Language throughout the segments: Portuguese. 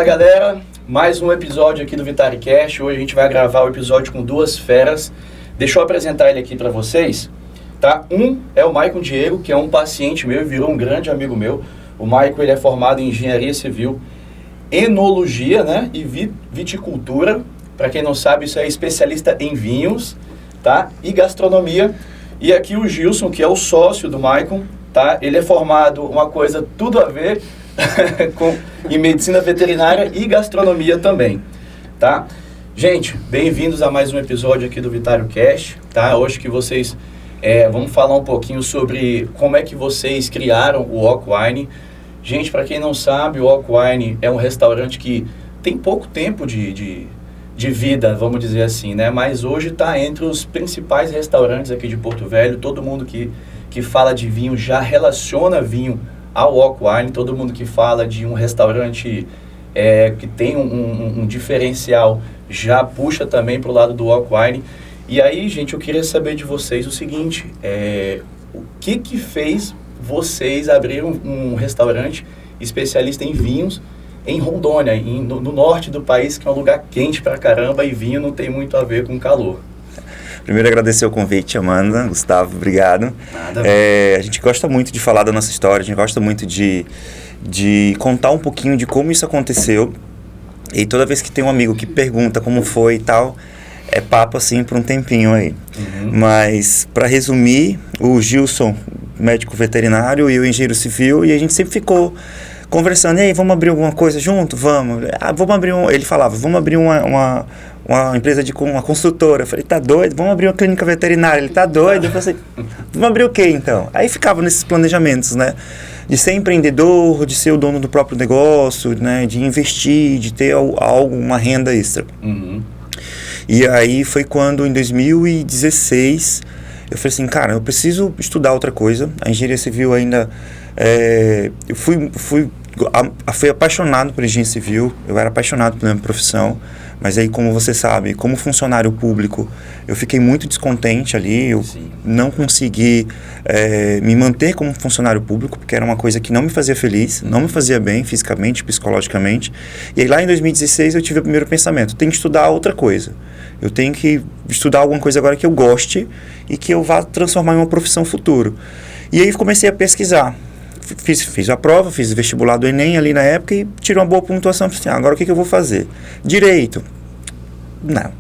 galera, mais um episódio aqui do VitariCast. Hoje a gente vai gravar o episódio com duas feras. Deixa eu apresentar ele aqui para vocês, tá? Um é o Maicon Diego, que é um paciente meu e virou um grande amigo meu. O Maicon, ele é formado em Engenharia Civil, Enologia, né? E Viticultura. Para quem não sabe, isso é especialista em vinhos, tá? E gastronomia. E aqui o Gilson, que é o sócio do Maicon, tá? Ele é formado uma coisa tudo a ver em medicina veterinária e gastronomia também, tá? Gente, bem-vindos a mais um episódio aqui do VitariCast, tá? Hoje que vocês vamos falar um pouquinho sobre como é que vocês criaram o Oak Wine. Gente, para quem não sabe, o Oak Wine é um restaurante que tem pouco tempo de vida, vamos dizer assim, né? Mas hoje está entre os principais restaurantes aqui de Porto Velho. Todo mundo que fala de vinho já relaciona vinho ao Oak Wine. Todo mundo que fala de um restaurante que tem um diferencial já puxa também para o lado do Oak Wine. E aí, gente, eu queria saber de vocês o seguinte, o que fez vocês abrir um restaurante especialista em vinhos em Rondônia, no norte do país, que é um lugar quente pra caramba, e vinho não tem muito a ver com calor. Primeiro, agradecer o convite, Amanda, Gustavo, obrigado. Nada. A gente gosta muito de falar da nossa história, a gente gosta muito de contar um pouquinho de como isso aconteceu. E toda vez que tem um amigo que pergunta como foi e tal, é papo assim por um tempinho aí. Uhum. Mas, para resumir, o Gilson, médico veterinário, e o engenheiro civil, e a gente sempre ficou conversando, e aí, vamos abrir alguma coisa junto? Vamos. Vamos abrir ele falava, vamos abrir uma empresa uma construtora. Eu falei, tá doido? Vamos abrir uma clínica veterinária. Ele, tá doido? Eu falei, vamos abrir o quê, então? Aí ficava nesses planejamentos, né? De ser empreendedor, de ser o dono do próprio negócio, né? De investir, de ter uma renda extra. Uhum. E aí foi quando, em 2016, eu falei assim, cara, eu preciso estudar outra coisa. A engenharia civil ainda... eu fui apaixonado por engenharia civil, eu era apaixonado pela minha profissão, mas aí, como você sabe, como funcionário público, eu fiquei muito descontente ali, eu Sim. não consegui me manter como funcionário público, porque era uma coisa que não me fazia feliz, não me fazia bem fisicamente, psicologicamente. E aí lá em 2016 eu tive o primeiro pensamento, tenho que estudar outra coisa. Eu tenho que estudar alguma coisa agora que eu goste e que eu vá transformar em uma profissão futuro. E aí comecei a pesquisar. Fiz a prova, fiz o vestibular do Enem ali na época e tirei uma boa pontuação. Assim, agora o que eu vou fazer? Direito? Não.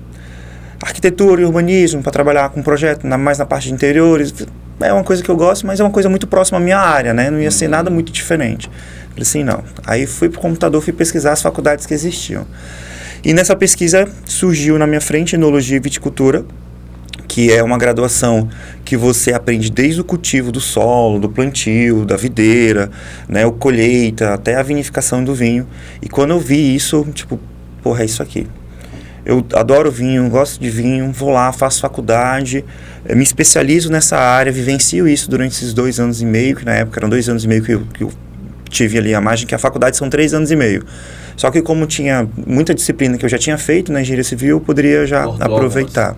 Arquitetura e urbanismo, para trabalhar com projeto, mais na parte de interiores. É uma coisa que eu gosto, mas é uma coisa muito próxima à minha área, né? Não ia ser nada muito diferente. Falei assim, não. Aí fui pro computador, fui pesquisar as faculdades que existiam. E nessa pesquisa surgiu na minha frente Enologia e Viticultura, que é uma graduação que você aprende desde o cultivo do solo, do plantio, da videira, né, o colheita, até a vinificação do vinho. E quando eu vi isso, tipo, porra, é isso aqui. Eu adoro vinho, gosto de vinho, vou lá, faço faculdade, me especializo nessa área, vivencio isso durante esses 2 anos e meio, que na época eram 2 anos e meio que eu tive ali a margem, que a faculdade são 3 anos e meio. Só que como tinha muita disciplina que eu já tinha feito na engenharia civil, eu poderia já aproveitar.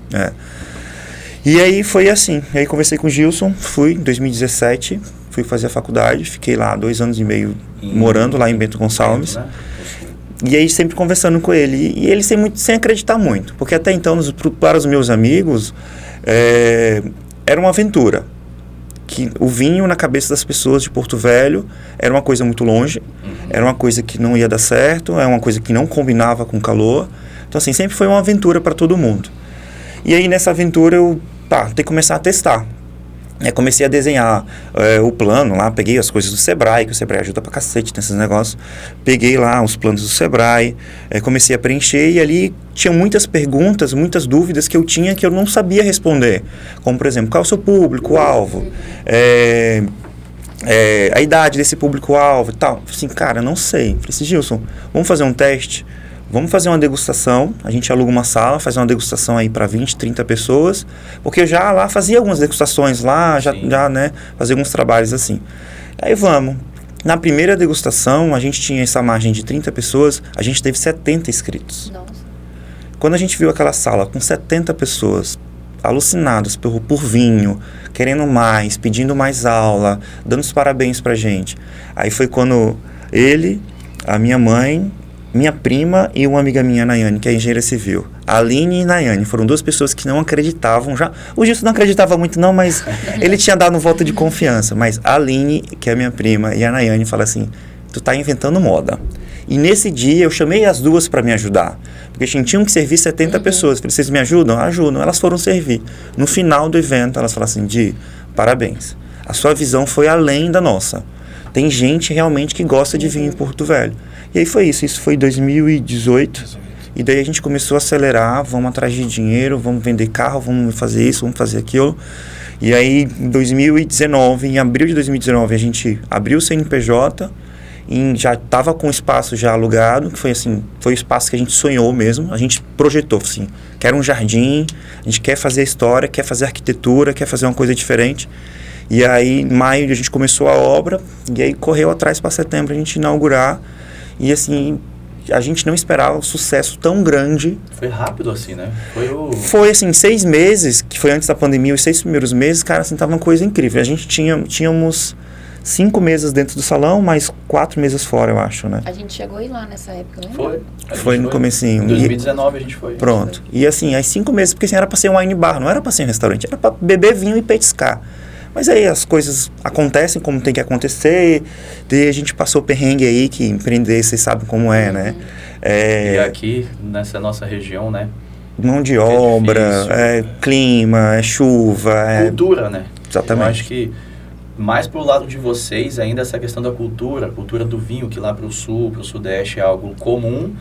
E aí foi assim, aí conversei com o Gilson, fui em 2017, fui fazer a faculdade, fiquei lá 2 anos e meio morando lá em Bento Gonçalves, né? E aí sempre conversando com ele, e ele sem acreditar muito, porque até então, para os meus amigos, era uma aventura, que o vinho na cabeça das pessoas de Porto Velho era uma coisa muito longe, era uma coisa que não ia dar certo, era uma coisa que não combinava com calor, então assim, sempre foi uma aventura para todo mundo. E aí nessa aventura eu tenho que começar a testar. Comecei a desenhar o plano lá, peguei as coisas do Sebrae, que o Sebrae ajuda pra cacete nesses negócios. Peguei lá os planos do Sebrae, comecei a preencher e ali tinha muitas perguntas, muitas dúvidas que eu tinha que eu não sabia responder. Como, por exemplo, qual é o seu público-alvo? A idade desse público-alvo e tal. Assim, cara, não sei. Falei assim, Gilson, vamos fazer um teste? Vamos fazer uma degustação, a gente aluga uma sala, faz uma degustação aí para 20, 30 pessoas, porque eu já lá fazia algumas degustações lá, já né, fazia alguns trabalhos assim. Aí vamos. Na primeira degustação, a gente tinha essa margem de 30 pessoas, a gente teve 70 inscritos. Nossa. Quando a gente viu aquela sala com 70 pessoas, alucinadas por vinho, querendo mais, pedindo mais aula, dando os parabéns pra gente. Aí foi quando ele, a minha mãe, minha prima e uma amiga minha, Nayane, que é engenheira civil. A Aline e Nayane foram duas pessoas que não acreditavam já. O Gilson não acreditava muito não, mas ele tinha dado um voto de confiança. Mas a Aline, que é minha prima, e a Nayane falaram assim, tu tá inventando moda. E nesse dia eu chamei as duas para me ajudar. Porque tinham que servir 70 pessoas. Falei, vocês me ajudam? Ajudam. Elas foram servir. No final do evento, elas falaram assim, Di, parabéns. A sua visão foi além da nossa. Tem gente realmente que gosta de vinho em Porto Velho. E aí foi isso. Isso foi em 2018. E daí a gente começou a acelerar. Vamos atrás de dinheiro, vamos vender carro, vamos fazer isso, vamos fazer aquilo. E aí, em 2019, em abril de 2019, a gente abriu o CNPJ. E já estava com o espaço já alugado, que foi assim, foi o espaço que a gente sonhou mesmo, a gente projetou assim, quer um jardim, a gente quer fazer história, quer fazer arquitetura, quer fazer uma coisa diferente. E aí, em maio, a gente começou a obra, e aí correu atrás para setembro a gente inaugurar, e assim, a gente não esperava um sucesso tão grande. Foi rápido assim, né? Foi assim, 6 meses, que foi antes da pandemia, os 6 primeiros meses, cara, assim, tava uma coisa incrível. A gente tínhamos 5 mesas dentro do salão, mais 4 mesas fora, eu acho, né? A gente chegou aí lá nessa época, né? Foi no comecinho. Em 2019 a gente foi. Pronto. E assim, as 5 mesas, porque assim, era para ser um wine bar, não era para ser um restaurante, era para beber vinho e petiscar. Mas aí as coisas acontecem como tem que acontecer, daí a gente passou perrengue aí, que empreender, vocês sabem como é, né? E aqui, nessa nossa região, né? Mão de obra, clima, chuva. Cultura, né? Exatamente. Eu acho que mais pro lado de vocês ainda essa questão da cultura, a cultura do vinho, que lá pro sul, pro sudeste é algo comum,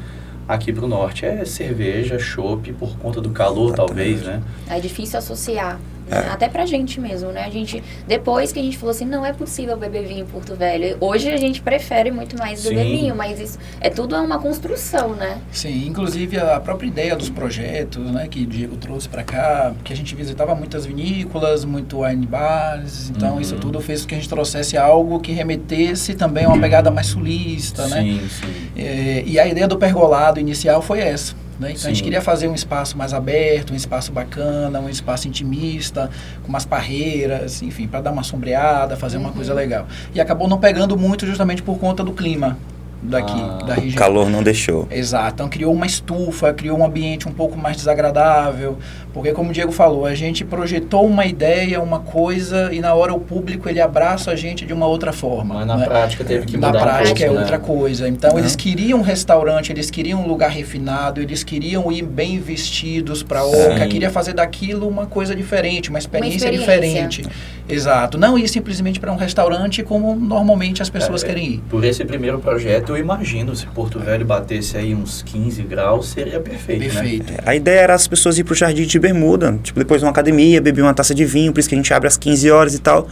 aqui pro norte é cerveja, chopp, por conta do calor, talvez, né? É difícil associar, né? Até pra gente mesmo, né? A gente, depois que a gente falou assim, não é possível beber vinho em Porto Velho. Hoje a gente prefere muito mais beber vinho, mas isso tudo é uma construção, né? Sim, inclusive a própria ideia dos projetos, né, que o Diego trouxe para cá, que a gente visitava muitas vinícolas, muito wine bars, então isso tudo fez com que a gente trouxesse algo que remetesse também a uma pegada mais sulista, né? Sim. E a ideia do pergolado inicial foi essa. Né? Então a gente queria fazer um espaço mais aberto, um espaço bacana, um espaço intimista, com umas parreiras, enfim, para dar uma sombreada, fazer uma coisa legal. E acabou não pegando muito justamente por conta do clima daqui, da região. O calor não deixou. Exato. Então criou uma estufa, criou um ambiente um pouco mais desagradável, porque como o Diego falou, a gente projetou uma ideia, uma coisa, e na hora o público ele abraça a gente de uma outra forma. Mas na prática teve que mudar. Na prática é né? outra coisa. Então eles queriam um restaurante, eles queriam um lugar refinado, eles queriam ir bem vestidos para a Oca, queria fazer daquilo uma coisa diferente, uma experiência diferente. Exato. Não ir simplesmente para um restaurante como normalmente as pessoas querem ir. Por esse primeiro projeto, eu imagino, se Porto Velho batesse aí uns 15 graus, seria perfeito, Perfeito. né? A ideia era as pessoas ir pro jardim de bermuda, tipo, depois de uma academia, beber uma taça de vinho, por isso que a gente abre às 15 horas e tal.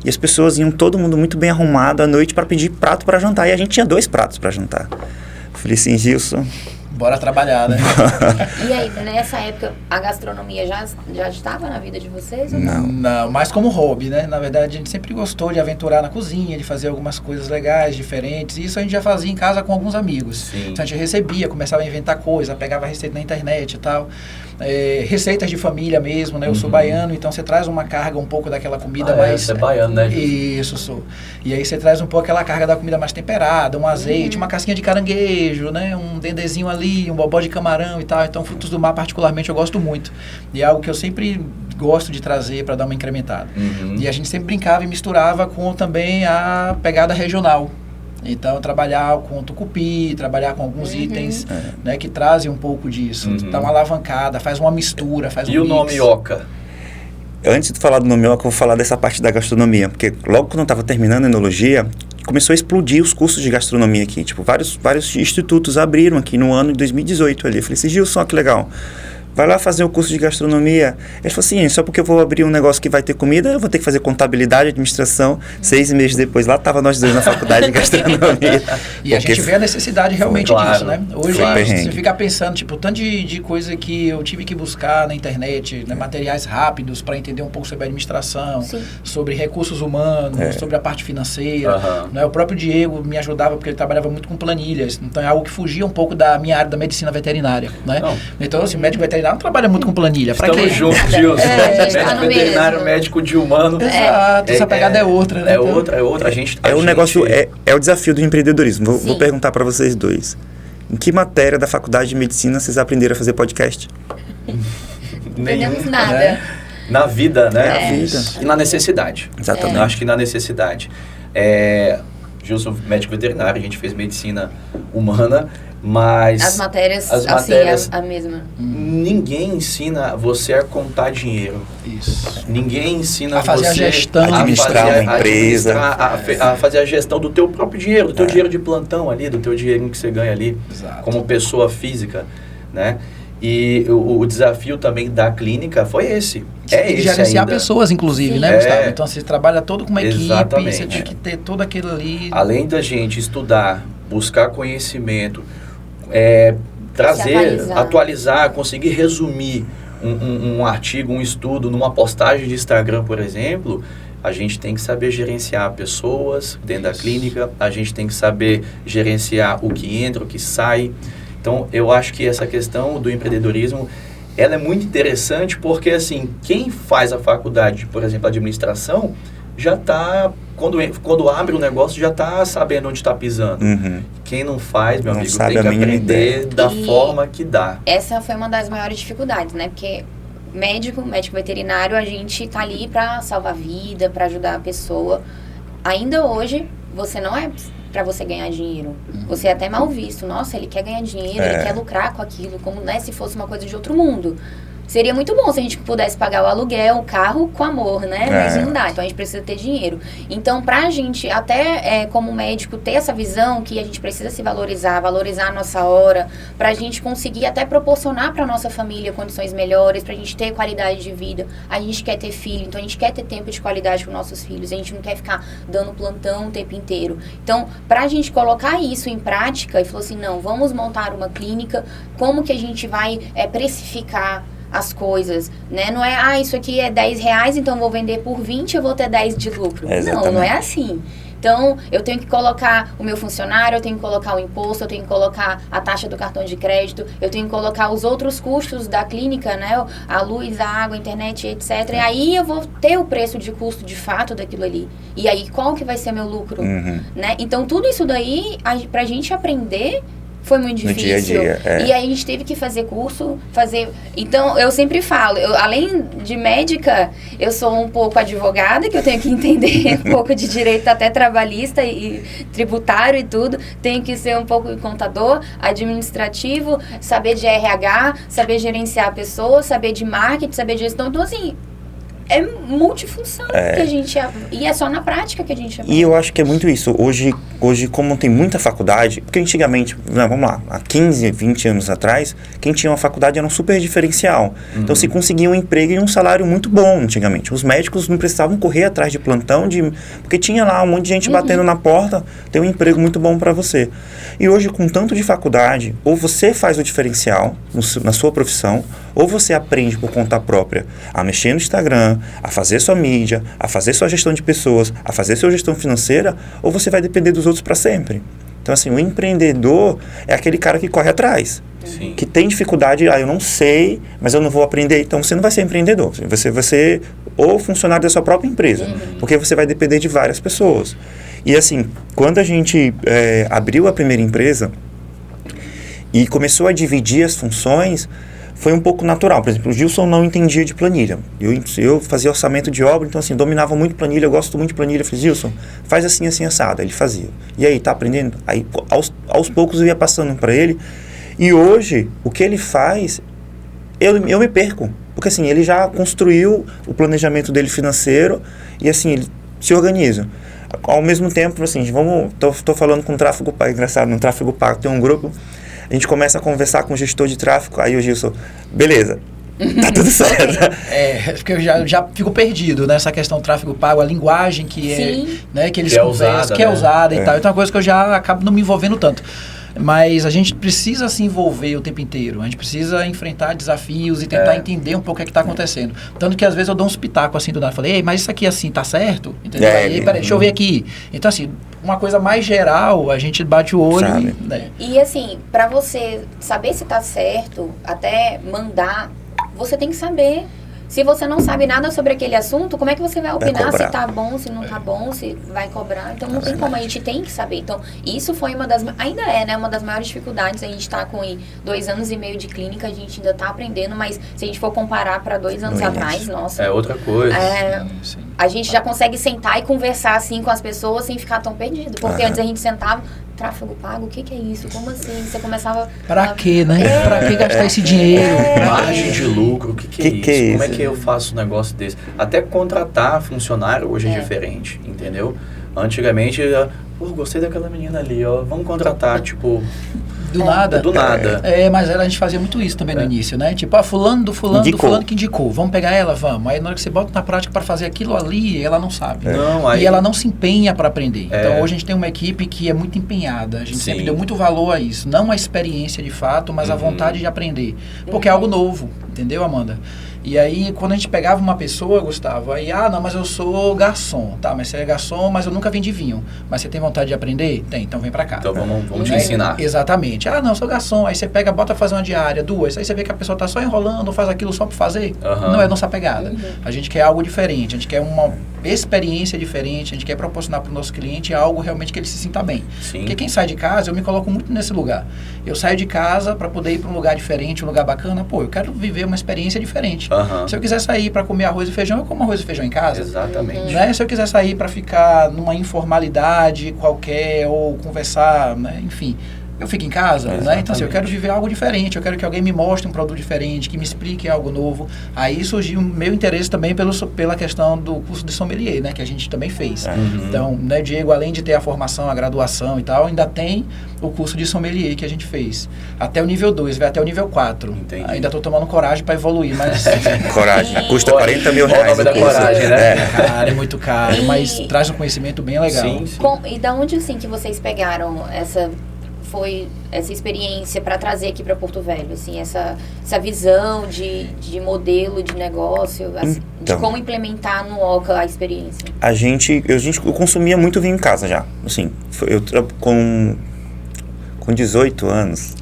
E as pessoas iam, todo mundo muito bem arrumado à noite para pedir prato para jantar. E a gente tinha 2 pratos para jantar. Falei assim, Gilson, Bora trabalhar, né? E aí, nessa época, a gastronomia já estava na vida de vocês? Ou não. Não, mais como hobby, né? Na verdade, a gente sempre gostou de aventurar na cozinha, de fazer algumas coisas legais, diferentes. E isso a gente já fazia em casa com alguns amigos. Sim. Então a gente recebia, começava a inventar coisa, pegava receita na internet e tal. Receitas de família mesmo, né? Eu sou baiano, então você traz uma carga um pouco daquela comida mais... Você é baiano, né? Isso, sou. E aí você traz um pouco aquela carga da comida mais temperada, um azeite, uma casquinha de caranguejo, né? Um dendezinho ali, um bobó de camarão e tal. Então, frutos do mar, particularmente, eu gosto muito. E é algo que eu sempre gosto de trazer para dar uma incrementada. E a gente sempre brincava e misturava com também a pegada regional. Então, trabalhar com tucupi, trabalhar com alguns itens né, que trazem um pouco disso. Dá uma alavancada, faz uma mistura, faz um mix. E o nome Oca? Antes de falar do nome Oca, eu vou falar dessa parte da gastronomia. Porque logo quando eu estava terminando a enologia, começou a explodir os cursos de gastronomia aqui. Tipo, vários institutos abriram aqui no ano de 2018 ali. Eu falei assim, Gilson, ó, que legal. Vai lá fazer o curso de gastronomia. Ele falou assim, só porque eu vou abrir um negócio que vai ter comida, eu vou ter que fazer contabilidade, administração. 6 meses depois, lá tava nós dois na faculdade de gastronomia. E a gente vê a necessidade realmente disso, né? Hoje, você perrengue. fica pensando, tipo, tanto de coisa que eu tive que buscar na internet, né? Materiais rápidos para entender um pouco sobre a administração, sobre recursos humanos, sobre a parte financeira. Né? O próprio Diego me ajudava porque ele trabalhava muito com planilhas. Então, é algo que fugia um pouco da minha área da medicina veterinária, né? Então, assim, médico veterinário não trabalha muito com planilha. Estamos juntos, Gilson. Médico veterinário, médico de humano. Exato, essa pegada é outra, né? É outra. A gente, o negócio, é o desafio do empreendedorismo. Vou perguntar para vocês dois. em que matéria da faculdade de medicina vocês aprenderam a fazer podcast? Não entendemos nada. Né? Na vida, né? Na vida. E na necessidade. Exatamente. Eu acho que na necessidade. Gilson, médico veterinário, a gente fez medicina humana, mas... As matérias, a mesma. Ninguém ensina você a contar dinheiro. Isso. Ninguém ensina a fazer você a gestão, administrar uma empresa, a fazer a gestão do teu próprio dinheiro, do teu dinheiro de plantão ali, do teu dinheirinho que você ganha ali, como pessoa física, né? E o desafio também da clínica foi esse. Esse gerenciar ainda. Pessoas, inclusive, né, Gustavo? Então, você trabalha todo com uma equipe, você tem que ter tudo aquilo ali. Além da gente estudar, buscar conhecimento, trazer, atualizar, conseguir resumir um artigo, um estudo numa postagem de Instagram, por exemplo, a gente tem que saber gerenciar pessoas dentro da clínica, a gente tem que saber gerenciar o que entra, o que sai. Então, eu acho que essa questão do empreendedorismo, ela é muito interessante porque, assim, quem faz a faculdade, por exemplo, administração, já está, quando abre o negócio, já está sabendo onde está pisando. Quem não faz, meu amigo, tem que aprender da forma que dá. Essa foi uma das maiores dificuldades, né? Porque médico veterinário, a gente está ali para salvar vida, para ajudar a pessoa. Ainda hoje, você não é... para você ganhar dinheiro. Você é até mal visto. Nossa, ele quer ganhar dinheiro, ele quer lucrar com aquilo, como né, se fosse uma coisa de outro mundo. Seria muito bom se a gente pudesse pagar o aluguel, o carro com amor, né? Mas não dá, então a gente precisa ter dinheiro. Então, pra gente, até como médico, ter essa visão que a gente precisa se valorizar a nossa hora, pra gente conseguir até proporcionar pra nossa família condições melhores, pra gente ter qualidade de vida. A gente quer ter filho, então a gente quer ter tempo de qualidade com nossos filhos. A gente não quer ficar dando plantão o tempo inteiro. Então, pra gente colocar isso em prática e falar assim, não, vamos montar uma clínica, como que a gente vai precificar as coisas, né? Não é, isso aqui é R$10, então vou vender por 20, eu vou ter 10 de lucro. Não é assim. Então, eu tenho que colocar o meu funcionário, eu tenho que colocar o imposto, eu tenho que colocar a taxa do cartão de crédito, eu tenho que colocar os outros custos da clínica, né? A luz, a água, a internet, etc. E aí eu vou ter o preço de custo de fato daquilo ali. E aí, qual que vai ser meu lucro? Né? Então, tudo isso daí, pra gente aprender... foi muito difícil. No dia a dia, E aí a gente teve que fazer curso, Então, eu sempre falo, além de médica, eu sou um pouco advogada, que eu tenho que entender um pouco de direito até trabalhista e tributário e tudo. Tenho que ser um pouco de contador, administrativo, saber de RH, saber gerenciar pessoas, saber de marketing, saber de gestão. Então, assim... é multifunção que a gente... E é só na prática que a gente aprende. E eu acho que é muito isso. Hoje como tem muita faculdade... Porque antigamente, vamos lá, há 15, 20 anos atrás, quem tinha uma faculdade era um super diferencial. Então, se conseguia um emprego e um salário muito bom antigamente. Os médicos não precisavam correr atrás de plantão, porque tinha lá um monte de gente batendo na porta, tem um emprego muito bom para você. E hoje, com tanto de faculdade, ou você faz o diferencial na sua profissão, ou você aprende por conta própria a mexer no Instagram, a fazer sua mídia, a fazer sua gestão de pessoas, a fazer sua gestão financeira, ou você vai depender dos outros para sempre. Então, assim, o empreendedor é aquele cara que corre atrás. Sim. Que tem dificuldade, eu não sei, mas eu não vou aprender. Então, você não vai ser empreendedor. Você vai ser ou funcionário da sua própria empresa, porque você vai depender de várias pessoas. E, assim, quando a gente abriu a primeira empresa e começou a dividir as funções, foi um pouco natural. Por exemplo, o Gilson não entendia de planilha. Eu fazia orçamento de obra, então assim, dominava muito planilha, eu gosto muito de planilha. Eu falei, Gilson, faz assim, assim, assado. Ele fazia. E aí, tá aprendendo? Aí, aos poucos eu ia passando para ele. E hoje, o que ele faz, eu me perco. Porque assim, ele já construiu o planejamento dele financeiro e assim, ele se organiza. Ao mesmo tempo, assim, tô falando com o tráfego pago. Engraçado, no tráfego pago tem um grupo... A gente começa a conversar com o gestor de tráfego, aí o Gilson, beleza, tá tudo certo. Porque eu já fico perdido nessa questão do tráfego pago, a linguagem que né, que eles conversam, que é usada e tal. Então é uma coisa que eu já acabo não me envolvendo tanto. Mas a gente precisa se envolver o tempo inteiro. A gente precisa enfrentar desafios e tentar entender um pouco o que está acontecendo. Tanto que às vezes eu dou uns pitacos assim do nada. Falei, mas isso aqui assim tá certo? Entendeu? Peraí, deixa eu ver aqui. Então assim, uma coisa mais geral, a gente bate o olho. E assim, para você saber se tá certo, até mandar, você tem que saber se você não sabe nada sobre aquele assunto, como é que você vai opinar se tá bom, se não tá bom, se vai cobrar? Então não tem como, a gente tem que saber. Então isso foi uma das, ainda é, né, uma das maiores dificuldades. A gente tá com 2 anos e meio de clínica, a gente ainda tá aprendendo, mas se a gente for comparar para 2 anos atrás, nossa. É outra coisa. A gente já consegue sentar e conversar assim com as pessoas sem ficar tão perdido. Porque antes a gente sentava, tráfego pago, o que é isso? Como assim? Você começava... Pra quê, né? Pra que gastar esse dinheiro? Margem de lucro, o que é isso? Como é que eu faço um negócio desse? Até contratar funcionário hoje é diferente, entendeu? Antigamente, gostei daquela menina ali, ó, vamos contratar, tipo... Do nada. Do nada. Mas a gente fazia muito isso também no início, né? Tipo, fulano do fulano que indicou. Vamos pegar ela, vamos. Aí na hora que você bota na prática para fazer aquilo ali, ela não sabe. E ela não se empenha para aprender. Então hoje a gente tem uma equipe que é muito empenhada. A gente sempre deu muito valor a isso. Não a experiência de fato, mas a vontade de aprender. Porque é algo novo, entendeu, Amanda? E aí, quando a gente pegava uma pessoa, Gustavo, aí, não, mas eu sou garçom, tá, mas você é garçom, mas eu nunca vendi vinho. Mas você tem vontade de aprender? Tem, então vem pra cá. Então vamos te ensinar. Exatamente. Não, eu sou garçom, aí você pega, bota fazer uma diária, 2, aí você vê que a pessoa tá só enrolando, faz aquilo só por fazer. Não é nossa pegada. A gente quer algo diferente, a gente quer uma experiência diferente, a gente quer proporcionar pro nosso cliente algo realmente que ele se sinta bem. Porque quem sai de casa, eu me coloco muito nesse lugar. Eu saio de casa para poder ir para um lugar diferente, um lugar bacana, eu quero viver uma experiência diferente. Se eu quiser sair para comer arroz e feijão, eu como arroz e feijão em casa. Exatamente. Né? Se eu quiser sair para ficar numa informalidade qualquer ou conversar, né? Enfim, eu fico em casa, né? Então assim, eu quero viver algo diferente, eu quero que alguém me mostre um produto diferente, que me explique algo novo. Aí surgiu o meu interesse também pela questão do curso de sommelier, né? Que a gente também fez. Então, né, Diego, além de ter a formação, a graduação e tal, ainda tem o curso de sommelier que a gente fez. Até o nível 2, vai até o nível 4. Entendi. Ainda estou tomando coragem para evoluir, mas... Coragem, custa 40 mil reais. O nome da coragem, né? Cara, é muito caro, mas traz um conhecimento bem legal. Sim. E da onde, assim, que vocês pegaram essa experiência para trazer aqui para Porto Velho, assim, essa visão de modelo de negócio, assim, de como implementar no Oca a experiência? Eu consumia muito vinho em casa já, assim, com 18 anos,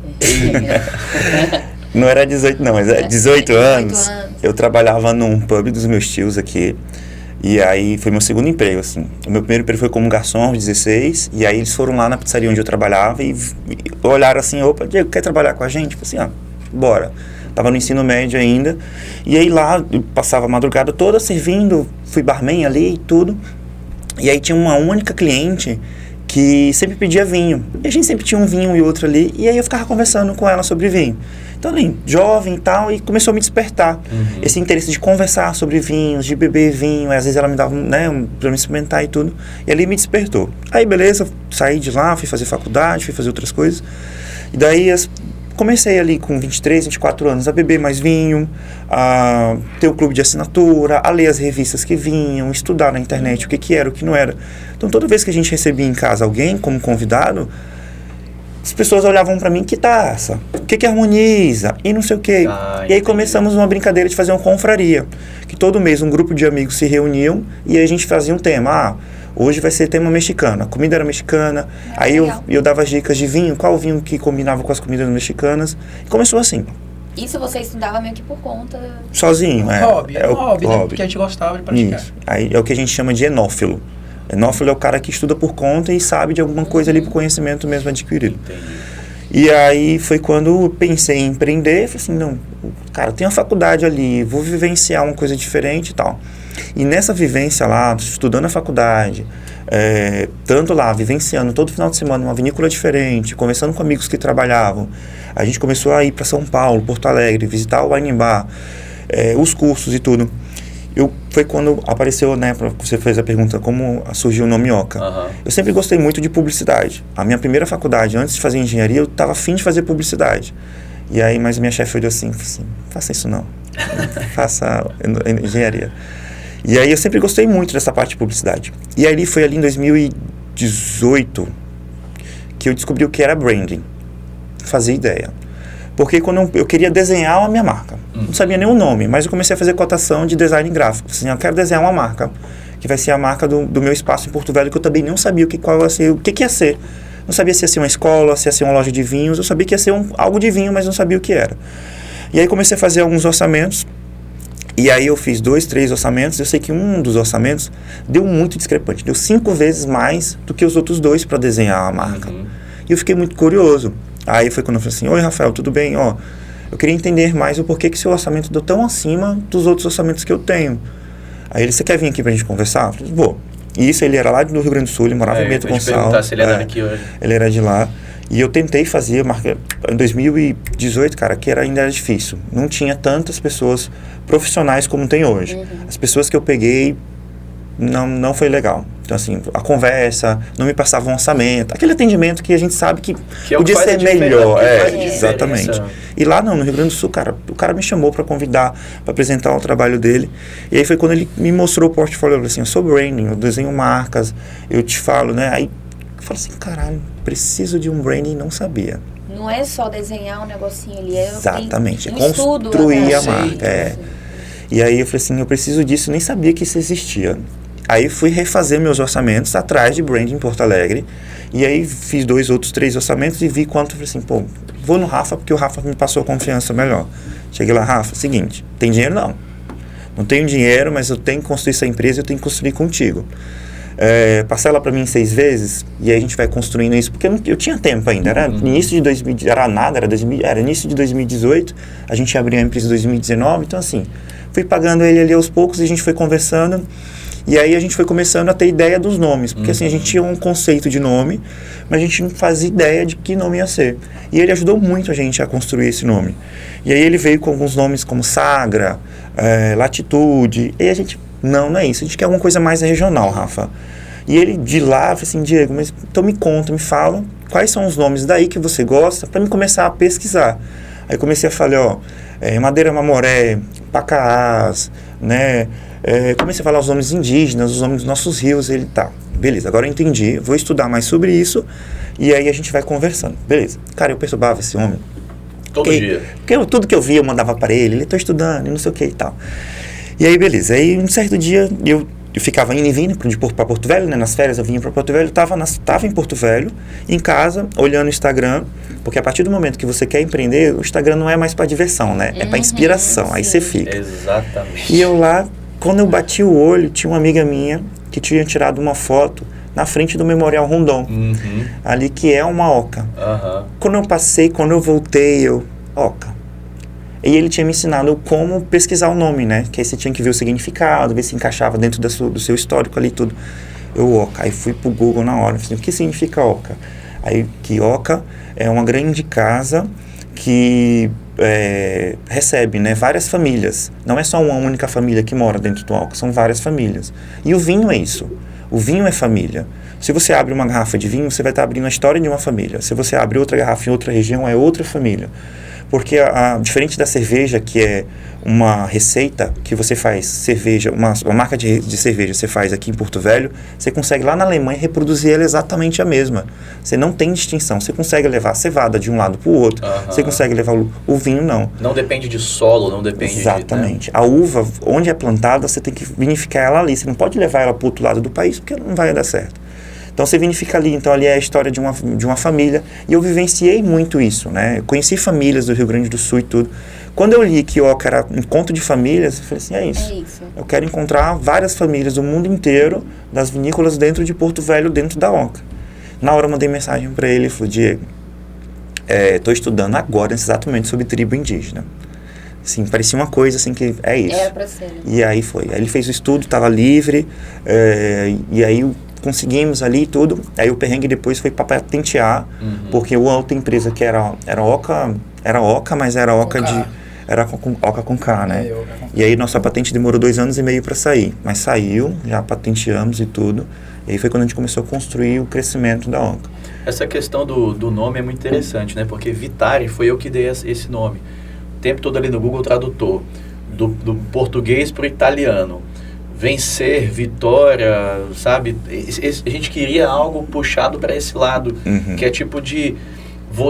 não era 18 não, mas 18 anos, eu trabalhava num pub dos meus tios aqui. E aí foi meu segundo emprego, assim. O meu primeiro emprego foi como garçom aos 16, e aí eles foram lá na pizzaria onde eu trabalhava e olharam assim, opa, Diego, quer trabalhar com a gente? Eu falei assim, bora. Tava no ensino médio ainda, e aí lá eu passava a madrugada toda servindo, fui barman ali e tudo. E aí tinha uma única cliente que sempre pedia vinho. E a gente sempre tinha um vinho e outro ali, e aí eu ficava conversando com ela sobre vinho. Então, ali, jovem e tal, e começou a me despertar esse interesse de conversar sobre vinhos, de beber vinho. Às vezes ela me dava, né, pra me experimentar e tudo. E ali me despertou. Aí, beleza, saí de lá, fui fazer faculdade, fui fazer outras coisas. E daí, comecei ali com 23, 24 anos a beber mais vinho, a ter o clube de assinatura, a ler as revistas que vinham, estudar na internet o que era, o que não era. Então, toda vez que a gente recebia em casa alguém como convidado, as pessoas olhavam pra mim, que taça? O que harmoniza? E não sei o quê. E aí começamos uma brincadeira de fazer uma confraria. Que todo mês um grupo de amigos se reuniam e aí a gente fazia um tema. Hoje vai ser tema mexicano. A comida era mexicana. Aí eu dava as dicas de vinho, qual vinho que combinava com as comidas mexicanas. E começou assim. Isso você estudava meio que por conta? Sozinho, hobby, né? Porque a gente gostava de praticar. Isso. Aí é o que a gente chama de enófilo. Enófilo é o cara que estuda por conta e sabe de alguma coisa ali por conhecimento mesmo adquirido. Entendi. E aí foi quando eu pensei em empreender, falei assim, não, cara, tem uma faculdade ali, vou vivenciar uma coisa diferente e tal. E nessa vivência lá, estudando a faculdade, tanto lá, vivenciando todo final de semana uma vinícola diferente, conversando com amigos que trabalhavam, a gente começou a ir para São Paulo, Porto Alegre, visitar o wine bar, os cursos e tudo. Foi quando apareceu, né, você fez a pergunta, como surgiu o nome Oca. Eu sempre gostei muito de publicidade. A minha primeira faculdade, antes de fazer engenharia, eu estava afim de fazer publicidade. E aí, mas minha chefe olhou assim, faça isso não, faça engenharia. E aí eu sempre gostei muito dessa parte de publicidade. E aí foi ali em 2018 que eu descobri o que era branding. Fazia ideia. Porque quando eu queria desenhar a minha marca, não sabia nem o nome, mas eu comecei a fazer cotação de design gráfico. Assim, eu quero desenhar uma marca, que vai ser a marca do meu espaço em Porto Velho, que eu também não sabia o que ia ser. Não sabia se ia ser uma escola, se ia ser uma loja de vinhos, eu sabia que ia ser algo de vinho, mas não sabia o que era. E aí comecei a fazer alguns orçamentos, E aí eu fiz 2, 3 orçamentos, eu sei que um dos orçamentos deu muito discrepante, deu 5 vezes mais do que os outros 2 para desenhar a marca. E eu fiquei muito curioso. Aí foi quando eu falei assim, oi Rafael, tudo bem? Ó, eu queria entender mais o porquê que seu orçamento deu tão acima dos outros orçamentos que eu tenho. Aí ele, você quer vir aqui pra gente conversar? Eu falei, vou. E isso, ele era lá do Rio Grande do Sul, ele morava em Bento Gonçalves. Se ele era daqui hoje. Ele era de lá. E eu tentei fazer a marca em 2018, cara, que ainda era difícil. Não tinha tantas pessoas profissionais como tem hoje. As pessoas que eu peguei não foi legal. Então, assim, a conversa, não me passava um orçamento. Aquele atendimento que a gente sabe que é podia ser melhor. Exatamente. Diferença. E lá não, no Rio Grande do Sul, cara, o cara me chamou para convidar, para apresentar o trabalho dele. E aí foi quando ele me mostrou o portfólio. Eu falei assim, eu sou branding, eu desenho marcas, eu te falo, né? Aí eu falei assim, caralho, preciso de um branding, não sabia. Não é só desenhar um negocinho ali, exatamente, um construir estudo, a marca. E aí eu falei assim, eu preciso disso, nem sabia que isso existia. Aí fui refazer meus orçamentos atrás de branding em Porto Alegre. E aí fiz 2, outros 3 orçamentos e vi quanto. Falei assim, pô, vou no Rafa porque o Rafa me passou confiança melhor. Cheguei lá, Rafa, seguinte, tem dinheiro não. Não tenho dinheiro, mas eu tenho que construir essa empresa, eu tenho que construir contigo. Parcela para mim em 6 vezes e aí a gente vai construindo isso, porque eu tinha tempo ainda, era início de 2000, era início de 2018, a gente abriu a empresa em 2019, então assim, fui pagando ele ali aos poucos e a gente foi conversando. E aí a gente foi começando a ter ideia dos nomes, porque assim, a gente tinha um conceito de nome, mas a gente não fazia ideia de que nome ia ser. E ele ajudou muito a gente a construir esse nome. E aí ele veio com alguns nomes como Sagra, Latitude, e a gente, não é isso, a gente quer alguma coisa mais regional, Rafa. E ele de lá, falou assim, Diego, mas então me conta, me fala, quais são os nomes daí que você gosta, para mim começar a pesquisar. Aí comecei a falar, Madeira Mamoré, Pacaás, né? Comecei a falar os nomes indígenas, os nomes dos nossos rios. Ele, tá, beleza, agora eu entendi, vou estudar mais sobre isso e aí a gente vai conversando. Beleza. Cara, eu perturbava esse homem. Todo dia. Porque tudo que eu via eu mandava para ele tô estudando e não sei o que e tal. E aí, beleza. Aí, um certo dia, eu ficava indo e vindo para Porto Velho, né? Nas férias eu vinha para Porto Velho, tava em Porto Velho, em casa, olhando o Instagram, porque a partir do momento que você quer empreender, o Instagram não é mais para diversão, né? É para inspiração, aí você fica. Exatamente. E eu lá, quando eu bati o olho, tinha uma amiga minha que tinha tirado uma foto na frente do Memorial Rondon, ali que é uma oca. Quando eu passei, quando eu voltei, oca. E ele tinha me ensinado como pesquisar o nome, né? Que aí você tinha que ver o significado, ver se encaixava dentro do seu histórico ali e tudo. Oca. Aí fui pro Google na hora, falei, o que significa oca? Aí, que oca é uma grande casa que recebe, né, várias famílias. Não é só uma única família que mora dentro do oca, são várias famílias. E o vinho é isso. O vinho é família. Se você abre uma garrafa de vinho, você vai estar abrindo a história de uma família. Se você abre outra garrafa em outra região, é outra família. Porque diferente da cerveja, que é uma receita que você faz cerveja, uma marca de cerveja você faz aqui em Porto Velho, você consegue lá na Alemanha reproduzir ela exatamente a mesma. Você não tem distinção. Você consegue levar a cevada de um lado para o outro, você consegue levar o vinho, não. Não depende de solo, não depende exatamente. Né? A uva, onde é plantada, você tem que vinificar ela ali. Você não pode levar ela para o outro lado do país, porque não vai dar certo. Então você vinifica ali, então ali é a história de uma família, e eu vivenciei muito isso, né? Eu conheci famílias do Rio Grande do Sul e tudo. Quando eu li que oca era encontro de famílias, eu falei assim, é isso. Eu quero encontrar várias famílias do mundo inteiro, das vinícolas dentro de Porto Velho, dentro da oca. Na hora eu mandei mensagem para ele, falei, Diego, estou estudando agora exatamente sobre tribo indígena. Assim, parecia uma coisa assim que é isso. Era pra ser. E aí foi. Aí ele fez o estudo, estava livre, e aí conseguimos ali tudo. Aí o perrengue depois foi para patentear, porque a outra empresa que era oca, mas era oca era oca com K, né? E aí nossa patente demorou 2 anos e meio para sair, mas saiu, já patenteamos e tudo. E aí foi quando a gente começou a construir o crescimento da oca. Essa questão do nome é muito interessante, né? Porque Vitari foi eu que dei esse nome. O tempo todo ali no Google Tradutor, do português para o italiano. Vencer, vitória, sabe? A gente queria algo puxado para esse lado, que é tipo de...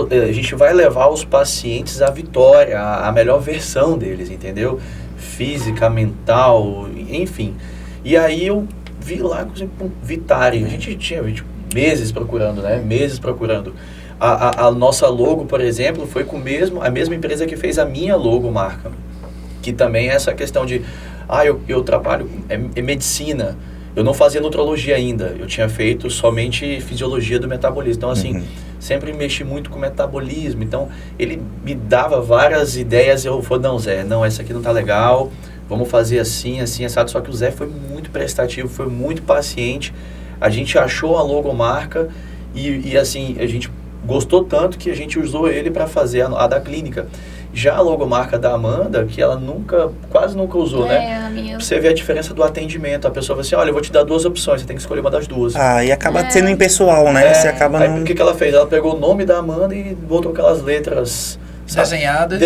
a gente vai levar os pacientes à vitória, à melhor versão deles, entendeu? Física, mental, enfim. E aí eu vi lá, Vitari. A gente tinha meses procurando, né? Meses procurando. A nossa logo, por exemplo, foi com a mesma empresa que fez a minha logo marca. que também é essa questão de, eu trabalho em medicina, eu não fazia nutrologia ainda, eu tinha feito somente fisiologia do metabolismo, então assim, sempre mexi muito com metabolismo, então ele me dava várias ideias, eu falei, não Zé, não, essa aqui não tá legal, vamos fazer assim, assim, assado, só que o Zé foi muito prestativo, foi muito paciente, a gente achou a logomarca e assim, a gente gostou tanto que a gente usou ele para fazer a da clínica. Já a logomarca da Amanda, que ela quase nunca usou, né? Minha... Você vê a diferença do atendimento. A pessoa fala assim, olha, eu vou te dar 2 opções, você tem que escolher uma das 2. E acaba sendo impessoal, né? Você acaba aí, o que ela fez? Ela pegou o nome da Amanda e botou aquelas letras... Desenhadas.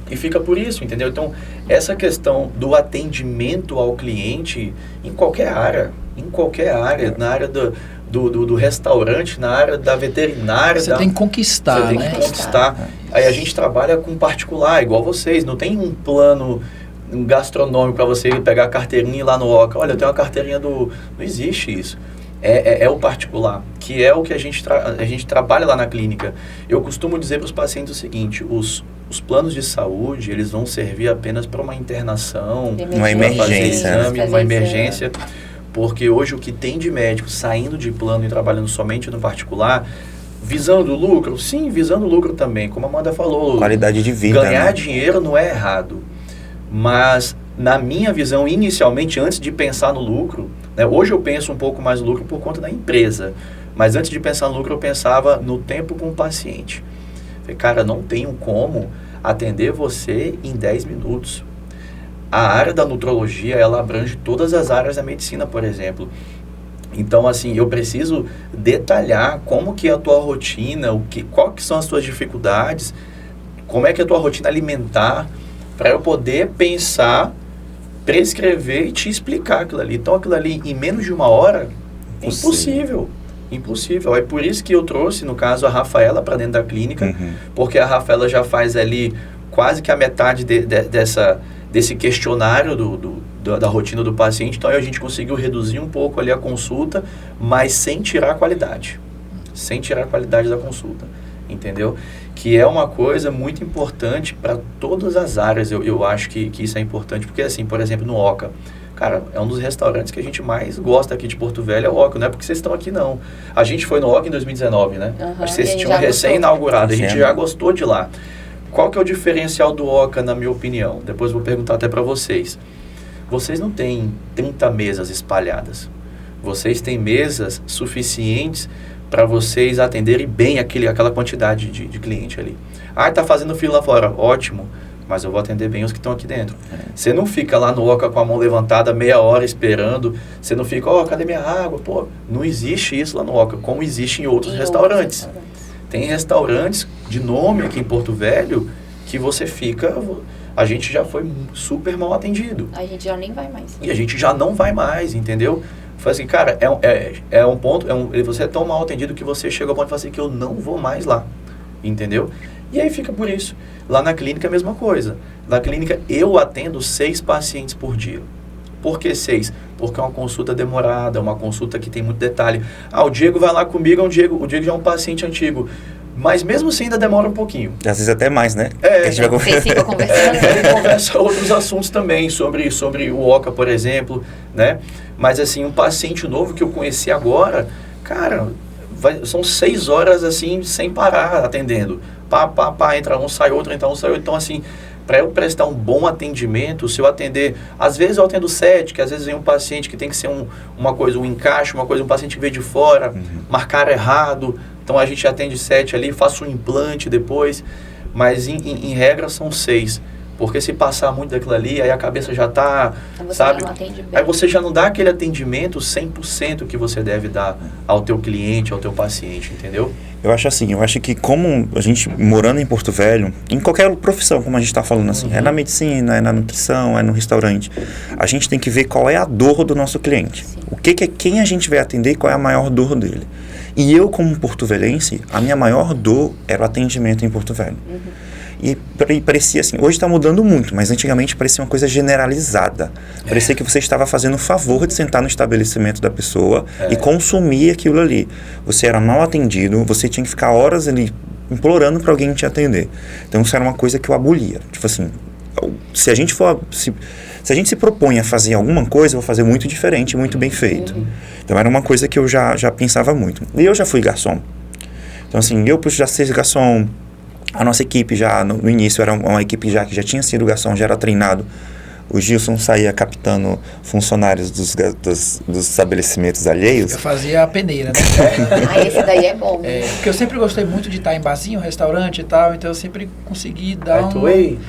E fica por isso, entendeu? Então, essa questão do atendimento ao cliente em qualquer área, na área do restaurante, na área da veterinária. Você tem que conquistar, Você tem que conquistar. Aí a gente trabalha com particular, igual vocês. Não tem um plano gastronômico para você pegar a carteirinha e ir lá no Oca. Olha, eu tenho uma carteirinha do... Não existe isso. É o particular, que é o que a gente trabalha lá na clínica. Eu costumo dizer para os pacientes o seguinte, os planos de saúde, eles vão servir apenas para uma internação, uma emergência, uma emergência, porque hoje o que tem de médico saindo de plano e trabalhando somente no particular, visando lucro, sim, visando lucro também, como a Amanda falou. Qualidade de vida. Ganhar dinheiro não é errado, mas na minha visão, inicialmente, antes de pensar no lucro, né, hoje eu penso um pouco mais no lucro por conta da empresa, mas antes de pensar no lucro eu pensava no tempo com o paciente. Falei, cara, não tenho como atender você em 10 minutos. A área da nutrologia, ela abrange todas as áreas da medicina, por exemplo. Então, assim, eu preciso detalhar como que é a tua rotina, qual que são as tuas dificuldades, como é que é a tua rotina alimentar, para eu poder pensar, prescrever e te explicar aquilo ali. Então, aquilo ali, em menos de 1 hora, é impossível. Impossível. É por isso que eu trouxe, no caso, a Rafaela para dentro da clínica, porque a Rafaela já faz ali quase que a metade desse questionário da rotina do paciente. Então, aí a gente conseguiu reduzir um pouco ali a consulta, mas sem tirar a qualidade. Sem tirar a qualidade da consulta. Entendeu? Que é uma coisa muito importante para todas as áreas. Eu acho que isso é importante, porque assim, por exemplo, no Oca, cara, é um dos restaurantes que a gente mais gosta aqui de Porto Velho, é o Oca, não é porque vocês estão aqui não. A gente foi no Oca em 2019, né? Acho que vocês tinham recém-inaugurado, a gente já gostou de lá. Qual que é o diferencial do Oca, na minha opinião? Depois vou perguntar até para vocês. Vocês não têm 30 mesas espalhadas. Vocês têm mesas suficientes para vocês atenderem bem aquela quantidade de cliente ali. Tá fazendo fila lá fora, ótimo, mas eu vou atender bem os que estão aqui dentro. Você não fica lá no Oca com a mão levantada meia hora esperando, você não fica, cadê minha água? Pô, não existe isso lá no Oca, como existe em outros restaurantes. Tem restaurantes de nome aqui em Porto Velho que você fica... A gente já foi super mal atendido. A gente já nem vai mais. E a gente já não vai mais, entendeu? Foi assim, cara, é um ponto, você é tão mal atendido que você chega ao ponto de falar assim, que eu não vou mais lá, entendeu? E aí fica por isso. Lá na clínica a mesma coisa. Na clínica eu atendo 6 pacientes por dia. Por que 6? Porque é uma consulta demorada, uma consulta que tem muito detalhe. O Diego vai lá comigo, o Diego já é um paciente antigo. Mas mesmo assim ainda demora um pouquinho. Às vezes até mais, né? Vocês ficam conversando. Ele conversa outros assuntos também, sobre o Oca, por exemplo, né? Mas assim, um paciente novo que eu conheci agora, cara, são 6 horas assim, sem parar, atendendo. Entra um, sai outro, entra um, sai outro. Então assim, para eu prestar um bom atendimento, se eu atender... Às vezes eu atendo 7, que às vezes vem um paciente que tem que ser uma coisa, um encaixe, um paciente que veio de fora, marcar errado. Então a gente atende 7 ali, faço um implante depois, mas em regra são 6. Porque se passar muito daquilo ali, aí a cabeça já está, sabe? Aí você já não dá aquele atendimento 100% que você deve dar ao teu cliente, ao teu paciente, entendeu? Eu acho que como a gente morando em Porto Velho, em qualquer profissão, como a gente está falando assim, é na medicina, é na nutrição, é no restaurante, a gente tem que ver qual é a dor do nosso cliente. Sim. Quem a gente vai atender e qual é a maior dor dele. E eu, como porto-velhense, a minha maior dor era o atendimento em Porto Velho. E parecia assim, hoje está mudando muito, mas antigamente parecia uma coisa generalizada. Parecia que você estava fazendo o favor de sentar no estabelecimento da pessoa e consumir aquilo ali. Você era mal atendido, você tinha que ficar horas ali implorando para alguém te atender. Então isso era uma coisa que eu abolia. Tipo assim, se a gente se propõe a fazer alguma coisa, eu vou fazer muito diferente, muito bem feito. Então era uma coisa que eu já pensava muito. E eu já fui garçom. Então assim, eu já sei garçom, a nossa equipe já no início era uma equipe que já tinha sido garçom, já era treinado. O Gilson saía captando funcionários dos estabelecimentos alheios. Eu fazia a peneira, né? Esse daí é bom. Porque eu sempre gostei muito de estar em barzinho, restaurante e tal, então eu sempre consegui dar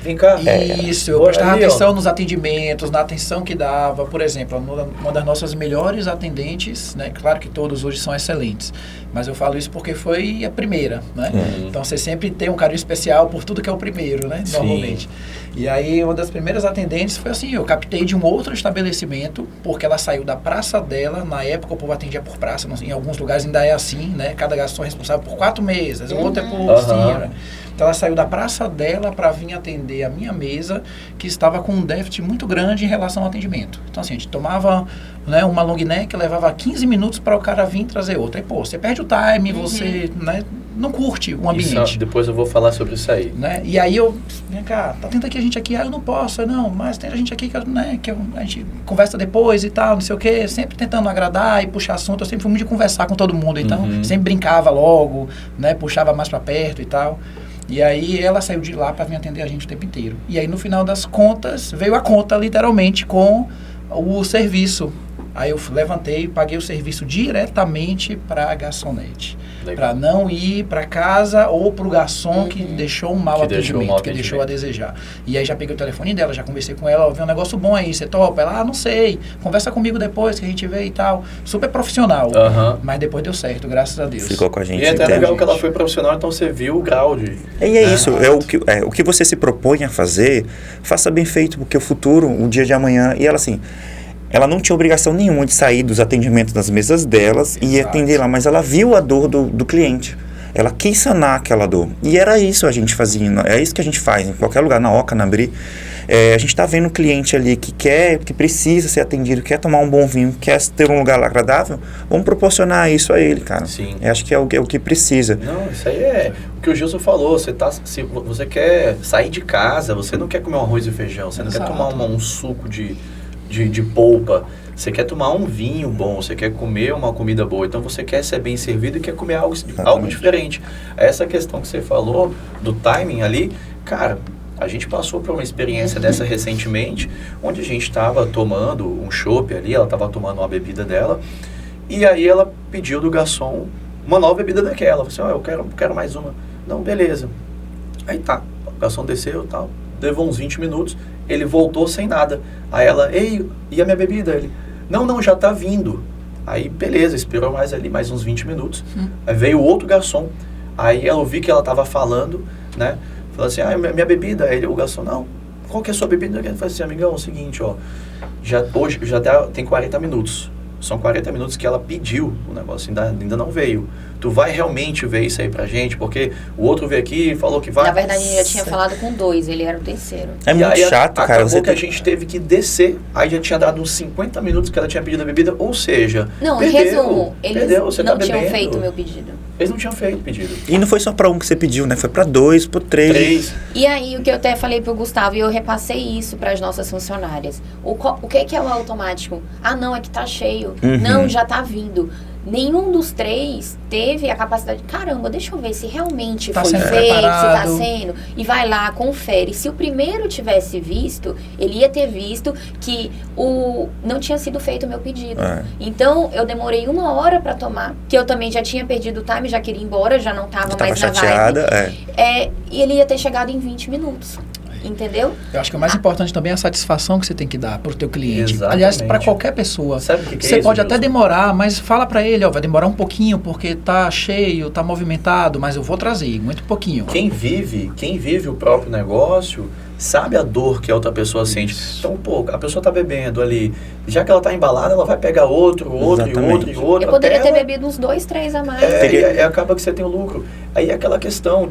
vem cá. Isso, eu prestava atenção nos atendimentos, na atenção que dava. Por exemplo, uma das nossas melhores atendentes, né? Claro que todos hoje são excelentes, mas eu falo isso porque foi a primeira, né? Então você sempre tem um carinho especial por tudo que é o primeiro, né? Normalmente. E aí uma das primeiras atendentes foi assim, eu captei de um outro estabelecimento, porque ela saiu da praça dela, na época o povo atendia por praça, em alguns lugares ainda é assim, né? Cada garçom é responsável por 4 mesas, o outro é por né? Então ela saiu da praça dela para vir atender a minha mesa, que estava com um déficit muito grande em relação ao atendimento. Então assim, a gente tomava, né, uma long neck, levava 15 minutos para o cara vir trazer outra. Aí, pô, você perde o time, você, né, não curte o ambiente. Isso, depois eu vou falar sobre isso aí. Né? E aí vem cá, tá tendo aqui a gente aqui, eu não posso, não, mas tem a gente aqui né, a gente conversa depois e tal, não sei o quê, sempre tentando agradar e puxar assunto. Eu sempre fui muito de conversar com todo mundo, então sempre brincava logo, né, puxava mais para perto e tal. E aí ela saiu de lá para vir atender a gente o tempo inteiro. E aí no final das contas, veio a conta literalmente com o serviço. Aí eu levantei e paguei o serviço diretamente para a garçonete. Para não ir para casa ou para o garçom que deixou um mau atendimento, que deixou a desejar. E aí já peguei o telefone dela, já conversei com ela, vi um negócio bom aí, você topa? Ela, não sei, conversa comigo depois que a gente vê e tal. Super profissional, mas depois deu certo, graças a Deus. Ficou com a gente. E é até legal que ela foi profissional, então você viu o grau de... E é isso, o que você se propõe a fazer, faça bem feito, porque o futuro, o dia de amanhã, e ela assim... Ela não tinha obrigação nenhuma de sair dos atendimentos das mesas delas e atender lá, mas ela viu a dor do cliente. Ela quis sanar aquela dor. E era isso a gente fazia, é isso que a gente faz em qualquer lugar, na Oca, na Bri. A gente está vendo o cliente ali que precisa ser atendido, quer tomar um bom vinho, quer ter um lugar agradável, vamos proporcionar isso a ele, cara. Sim. Eu acho que é o que precisa. Não, isso aí é o que o Gilson falou, se você quer sair de casa, você não quer comer um arroz e feijão, você não quer tomar um suco de polpa, você quer tomar um vinho bom, você quer comer uma comida boa, então você quer ser bem servido e quer comer algo diferente. Essa questão que você falou do timing ali, cara, a gente passou por uma experiência dessa recentemente, onde a gente estava tomando um chopp ali, ela estava tomando uma bebida dela, e aí ela pediu do garçom uma nova bebida daquela, falou assim, eu quero mais uma. Não, beleza. Aí tá, o garçom desceu e tal, levou uns 20 minutos, ele voltou sem nada. Aí ela, ei, e a minha bebida? Ele, não, já tá vindo. Aí, beleza, esperou mais uns 20 minutos. Aí veio outro garçom. Aí eu vi que ela tava falando, né? Falou assim, minha bebida. Aí o garçom, não, qual que é a sua bebida? Ele falou assim, amigão, é o seguinte, hoje já tem 40 minutos. São 40 minutos que ela pediu o negócio, ainda não veio. Tu vai realmente ver isso aí pra gente? Porque o outro veio aqui e falou que vai... Na verdade, ele já tinha falado com 2, ele era o terceiro. É muito chato, cara. Acabou que a gente teve que descer, aí já tinha dado uns 50 minutos que ela tinha pedido a bebida, ou seja... Não, em resumo, eles não tinham feito o meu pedido. Eles não tinham feito o pedido. E não foi só pra um que você pediu, né? Foi pra 2, por 3. E aí, o que eu até falei pro Gustavo, e eu repassei isso pras nossas funcionárias. O que é o automático? Não, é que tá cheio. Não, já tá vindo. Nenhum dos 3 teve a capacidade de, caramba, deixa eu ver se realmente foi feito, preparado. se tá sendo. E vai lá, confere. Se o primeiro tivesse visto, ele ia ter visto que não tinha sido feito o meu pedido. Então, eu demorei 1 hora pra tomar, que eu também já tinha perdido o time, já queria ir embora, já não tava mais na chateada, vibe. E ele ia ter chegado em 20 minutos. Entendeu? Eu acho que o mais importante também é a satisfação que você tem que dar pro teu cliente. Exatamente. Aliás, para qualquer pessoa. Sabe o que você é isso, pode até Gilson? demorar, mas fala para ele, vai demorar um pouquinho porque tá cheio, tá movimentado, mas eu vou trazer, muito pouquinho. Quem vive o próprio negócio sabe a dor que a outra pessoa sente. Então, a pessoa tá bebendo ali, já que ela tá embalada, ela vai pegar outro. Eu poderia ter bebido uns 2, 3 a mais. Acaba que você tem o lucro. Aí é aquela questão,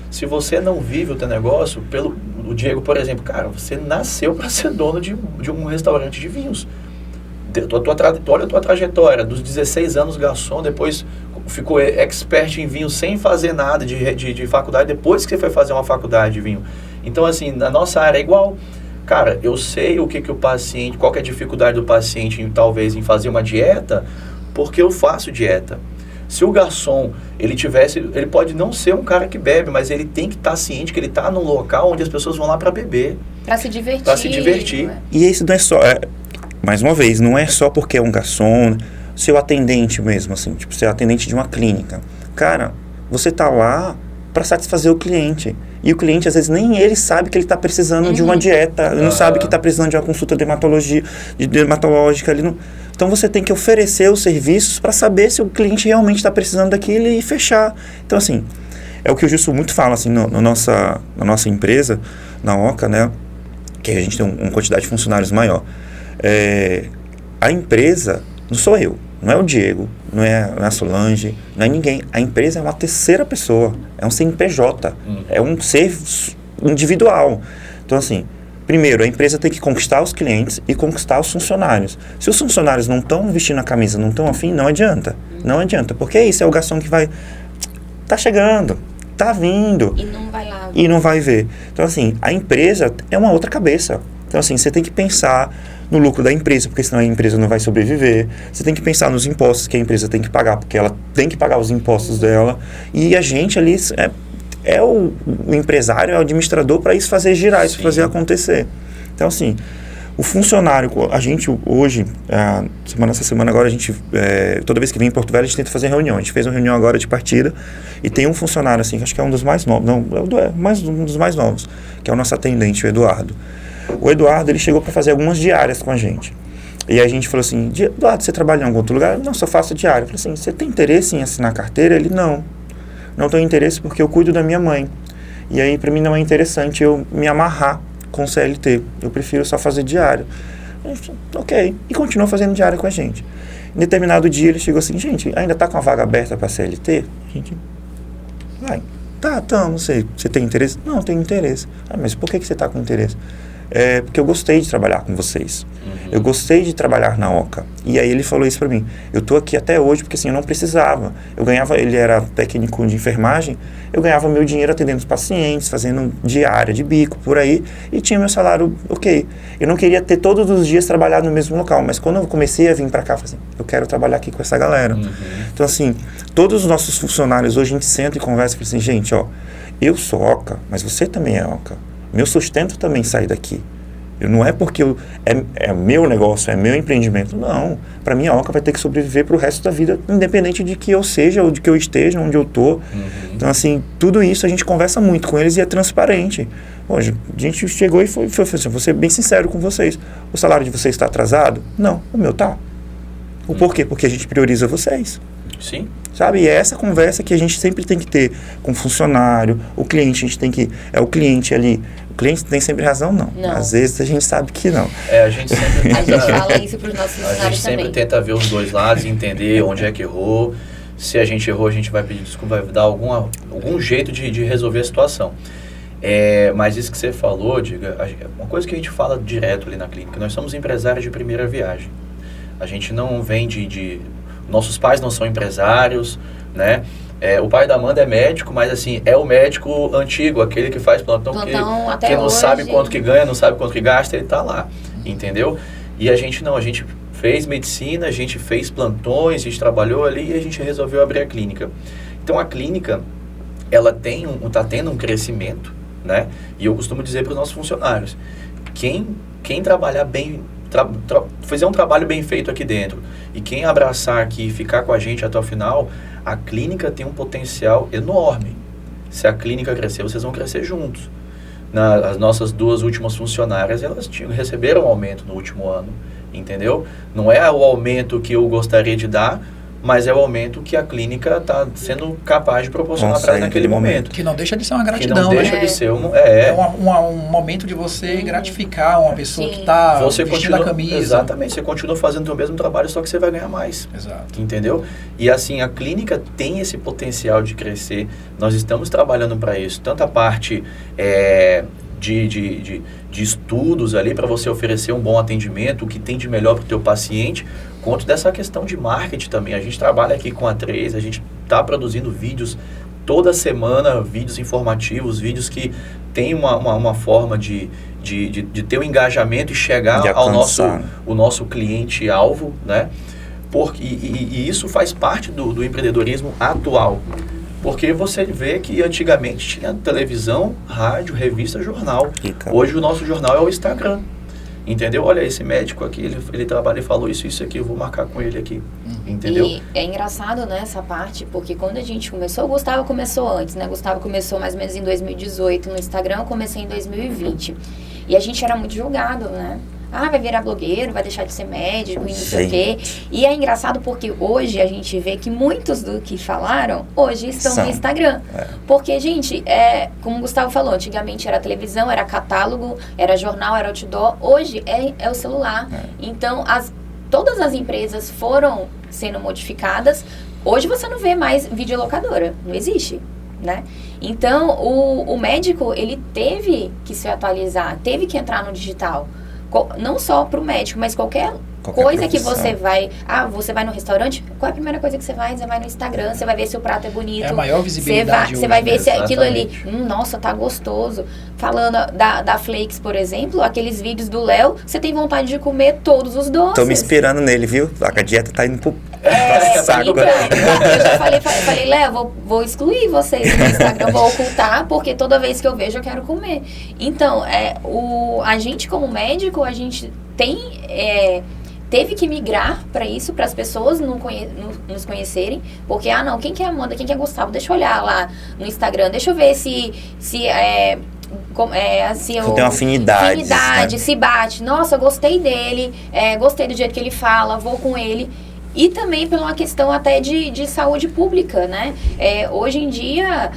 se você não vive o teu negócio, o Diego, por exemplo, cara, você nasceu para ser dono de um restaurante de vinhos. Olha a tua trajetória, dos 16 anos garçom, depois ficou expert em vinho sem fazer nada de faculdade, depois que você foi fazer uma faculdade de vinho. Então, assim, na nossa área é igual. Cara, eu sei o que o paciente, qual que é a dificuldade do paciente, talvez, em fazer uma dieta, porque eu faço dieta. Se o garçom, ele pode não ser um cara que bebe, mas ele tem que estar ciente que ele está num local onde as pessoas vão lá para beber. Para se divertir. E isso não é só, mais uma vez, não é só porque é um garçom, seu atendente mesmo, assim, tipo, ser atendente de uma clínica. Cara, você tá lá para satisfazer o cliente. E o cliente, às vezes, nem ele sabe que ele está precisando de uma dieta, ele não sabe que está precisando de uma consulta dermatológica. Então, você tem que oferecer os serviços para saber se o cliente realmente está precisando daquilo e fechar. Então, assim, é o que o Gilson muito fala, assim, na nossa empresa, na Oca, né, que a gente tem uma quantidade de funcionários maior. A empresa, não sou eu, não é o Diego, não é a Solange, não é ninguém. A empresa é uma terceira pessoa, é um CNPJ, é um ser individual. Então, assim, primeiro, a empresa tem que conquistar os clientes e conquistar os funcionários. Se os funcionários não estão vestindo a camisa, não estão afim, não adianta. Não adianta, porque é isso, é o garçom que vai... Tá chegando, tá vindo. E não vai lá. E não vai ver. Então, assim, a empresa é uma outra cabeça. Então, assim, você tem que pensar no lucro da empresa, porque senão a empresa não vai sobreviver. Você tem que pensar nos impostos que a empresa tem que pagar, porque ela tem que pagar os impostos dela. E a gente ali é o empresário, é o administrador para isso fazer girar, isso fazer acontecer. Então, assim, o funcionário, a gente hoje, essa semana agora, a gente, toda vez que vem em Porto Velho, a gente tenta fazer reunião. A gente fez uma reunião agora de partida e tem um funcionário, assim, que acho que é um dos mais novos, um dos mais novos, que é o nosso atendente, o Eduardo. O Eduardo, ele chegou para fazer algumas diárias com a gente. E a gente falou assim, Eduardo, você trabalha em algum outro lugar? Não, só faço diária. Eu falei assim, você tem interesse em assinar carteira? Ele, não tenho interesse porque eu cuido da minha mãe. E aí, para mim, não é interessante eu me amarrar com CLT. Eu prefiro só fazer diário. Ok. E continuou fazendo diário com a gente. Em determinado dia, ele chegou assim, gente, ainda tá com a vaga aberta para CLT? A gente, vai. Tá, não sei. Você tem interesse? Não, tenho interesse. Mas por que você tá com interesse? Porque eu gostei de trabalhar com vocês. Eu gostei de trabalhar na Oca. E aí ele falou isso pra mim. Eu tô aqui até hoje porque assim, eu não precisava. Eu ganhava, ele era técnico de enfermagem, eu ganhava meu dinheiro atendendo os pacientes, fazendo diária de bico, por aí, e tinha meu salário ok. Eu não queria ter todos os dias trabalhado no mesmo local, mas quando eu comecei a vir pra cá, eu falei assim, eu quero trabalhar aqui com essa galera. Então assim, todos os nossos funcionários hoje a gente senta e conversa e fala assim, gente, ó, eu sou Oca, mas você também é Oca. Meu sustento também sai daqui. Não é porque é meu negócio, é meu empreendimento. Não. Para mim, a Oca vai ter que sobreviver para o resto da vida, independente de que eu seja ou de que eu esteja, onde eu estou. Então, assim, tudo isso a gente conversa muito com eles e é transparente. Hoje, a gente chegou e foi assim, vou ser bem sincero com vocês. O salário de vocês está atrasado? Não. O meu tá. O porquê? Porque a gente prioriza vocês. Sim. Sabe? E é essa conversa que a gente sempre tem que ter com o funcionário, o cliente, a gente tem que... É o cliente ali. O cliente tem sempre razão, não. Às vezes a gente sabe que não. A gente sempre... A gente fala isso para os nossos funcionários também. A gente sempre tenta ver os dois lados, entender onde é que errou. Se a gente errou, a gente vai pedir desculpa, vai dar algum jeito de resolver a situação. Mas isso que você falou, Diga, uma coisa que a gente fala direto ali na clínica, nós somos empresários de primeira viagem. A gente não vem nossos pais não são empresários, né? O pai da Amanda é médico, mas assim, é o médico antigo, aquele que faz plantão que não sabe quanto que ganha, não sabe quanto que gasta, ele tá lá, entendeu? E a gente fez medicina, a gente fez plantões, a gente trabalhou ali e a gente resolveu abrir a clínica. Então a clínica, ela tá tendo um crescimento, né? E eu costumo dizer para os nossos funcionários, quem trabalhar bem, fazer um trabalho bem feito aqui dentro, e quem abraçar aqui e ficar com a gente até o final, a clínica tem um potencial enorme. Se a clínica crescer, vocês vão crescer juntos. As nossas 2 últimas funcionárias, elas receberam um aumento no último ano, entendeu? Não é o aumento que eu gostaria de dar, mas é o aumento que a clínica está sendo capaz de proporcionar para ela naquele momento. Que não deixa de ser uma gratidão, que não deixa né? de ser um momento de você gratificar uma pessoa que está vestindo a camisa. Exatamente, você continua fazendo o mesmo trabalho, só que você vai ganhar mais. Exato. Entendeu? E assim, a clínica tem esse potencial de crescer. Nós estamos trabalhando para isso. Tanto a parte de estudos ali para você oferecer um bom atendimento, o que tem de melhor para o teu paciente, quanto dessa questão de marketing também. A gente trabalha aqui com a 3, a gente está produzindo vídeos toda semana vídeos informativos, vídeos que tem uma forma de ter um engajamento e chegar ao nosso cliente-alvo, né? E isso faz parte do empreendedorismo atual. Porque você vê que antigamente tinha televisão, rádio, revista, jornal. Hoje o nosso jornal é o Instagram. Entendeu? Olha, esse médico aqui, ele trabalha e falou isso aqui, eu vou marcar com ele aqui. Entendeu? E é engraçado, né, essa parte, porque quando a gente começou, o Gustavo começou antes, né? O Gustavo começou mais ou menos em 2018 no Instagram, eu comecei em 2020. E a gente era muito julgado, né? Ah, vai virar blogueiro, vai deixar de ser médico e não sei o quê. E é engraçado porque hoje a gente vê que muitos do que falaram, hoje estão no Instagram. Porque, gente, como o Gustavo falou, antigamente era televisão, era catálogo, era jornal, era outdoor. Hoje é o celular. Então, todas as empresas foram sendo modificadas. Hoje você não vê mais videolocadora, não existe, né? Então, o médico, ele teve que se atualizar, teve que entrar no digital. Não só para o médico, mas qualquer coisa que você vai... você vai no restaurante, qual é a primeira coisa que você vai? Você vai no Instagram, você vai ver se o prato é bonito. É a maior visibilidade. Você vai ver se aquilo ali... nossa, tá gostoso. Falando da Flakes, por exemplo, aqueles vídeos do Léo, você tem vontade de comer todos os doces. Tô me inspirando nele, viu? A dieta tá indo pro saco. Então, eu já falei, Léo, vou excluir vocês no Instagram, vou ocultar, porque toda vez que eu vejo eu quero comer. Então, a gente como médico, a gente teve que migrar para isso, para as pessoas nos conhecerem, porque, não, quem que é Amanda, quem que é Gustavo? Deixa eu olhar lá no Instagram, deixa eu ver se assim, eu tenho afinidade, né? Se bate. Nossa, gostei dele, gostei do jeito que ele fala, vou com ele. E também por uma questão até de saúde pública, né? Hoje em dia,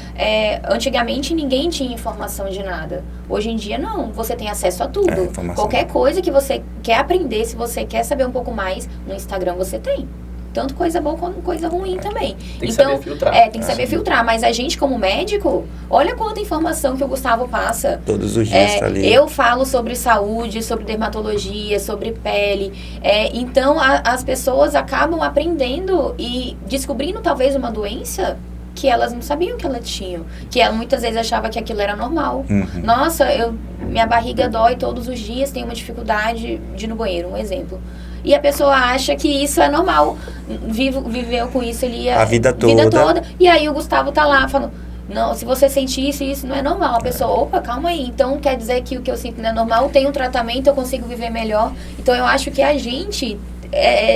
antigamente ninguém tinha informação de nada. Hoje em dia, não. Você tem acesso a tudo. Qualquer coisa que você quer aprender, se você quer saber um pouco mais, no Instagram você tem. Tanto coisa boa quanto coisa ruim também. Tem que saber filtrar. Tem que saber filtrar. Mas a gente, como médico, olha quanta informação que o Gustavo passa. Todos os dias tá ali. Eu falo sobre saúde, sobre dermatologia, sobre pele. Então, as pessoas acabam aprendendo e descobrindo talvez uma doença que elas não sabiam que elas tinham. Que ela muitas vezes achava que aquilo era normal. Nossa, minha barriga dói todos os dias, tenho uma dificuldade de ir no banheiro, um exemplo. E a pessoa acha que isso é normal. Viveu com isso ali a vida toda. E aí o Gustavo tá lá falando, não, se você sente isso não é normal. A pessoa, opa, calma aí. Então quer dizer que o que eu sinto não é normal, tem um tratamento, eu consigo viver melhor. Então eu acho que a gente...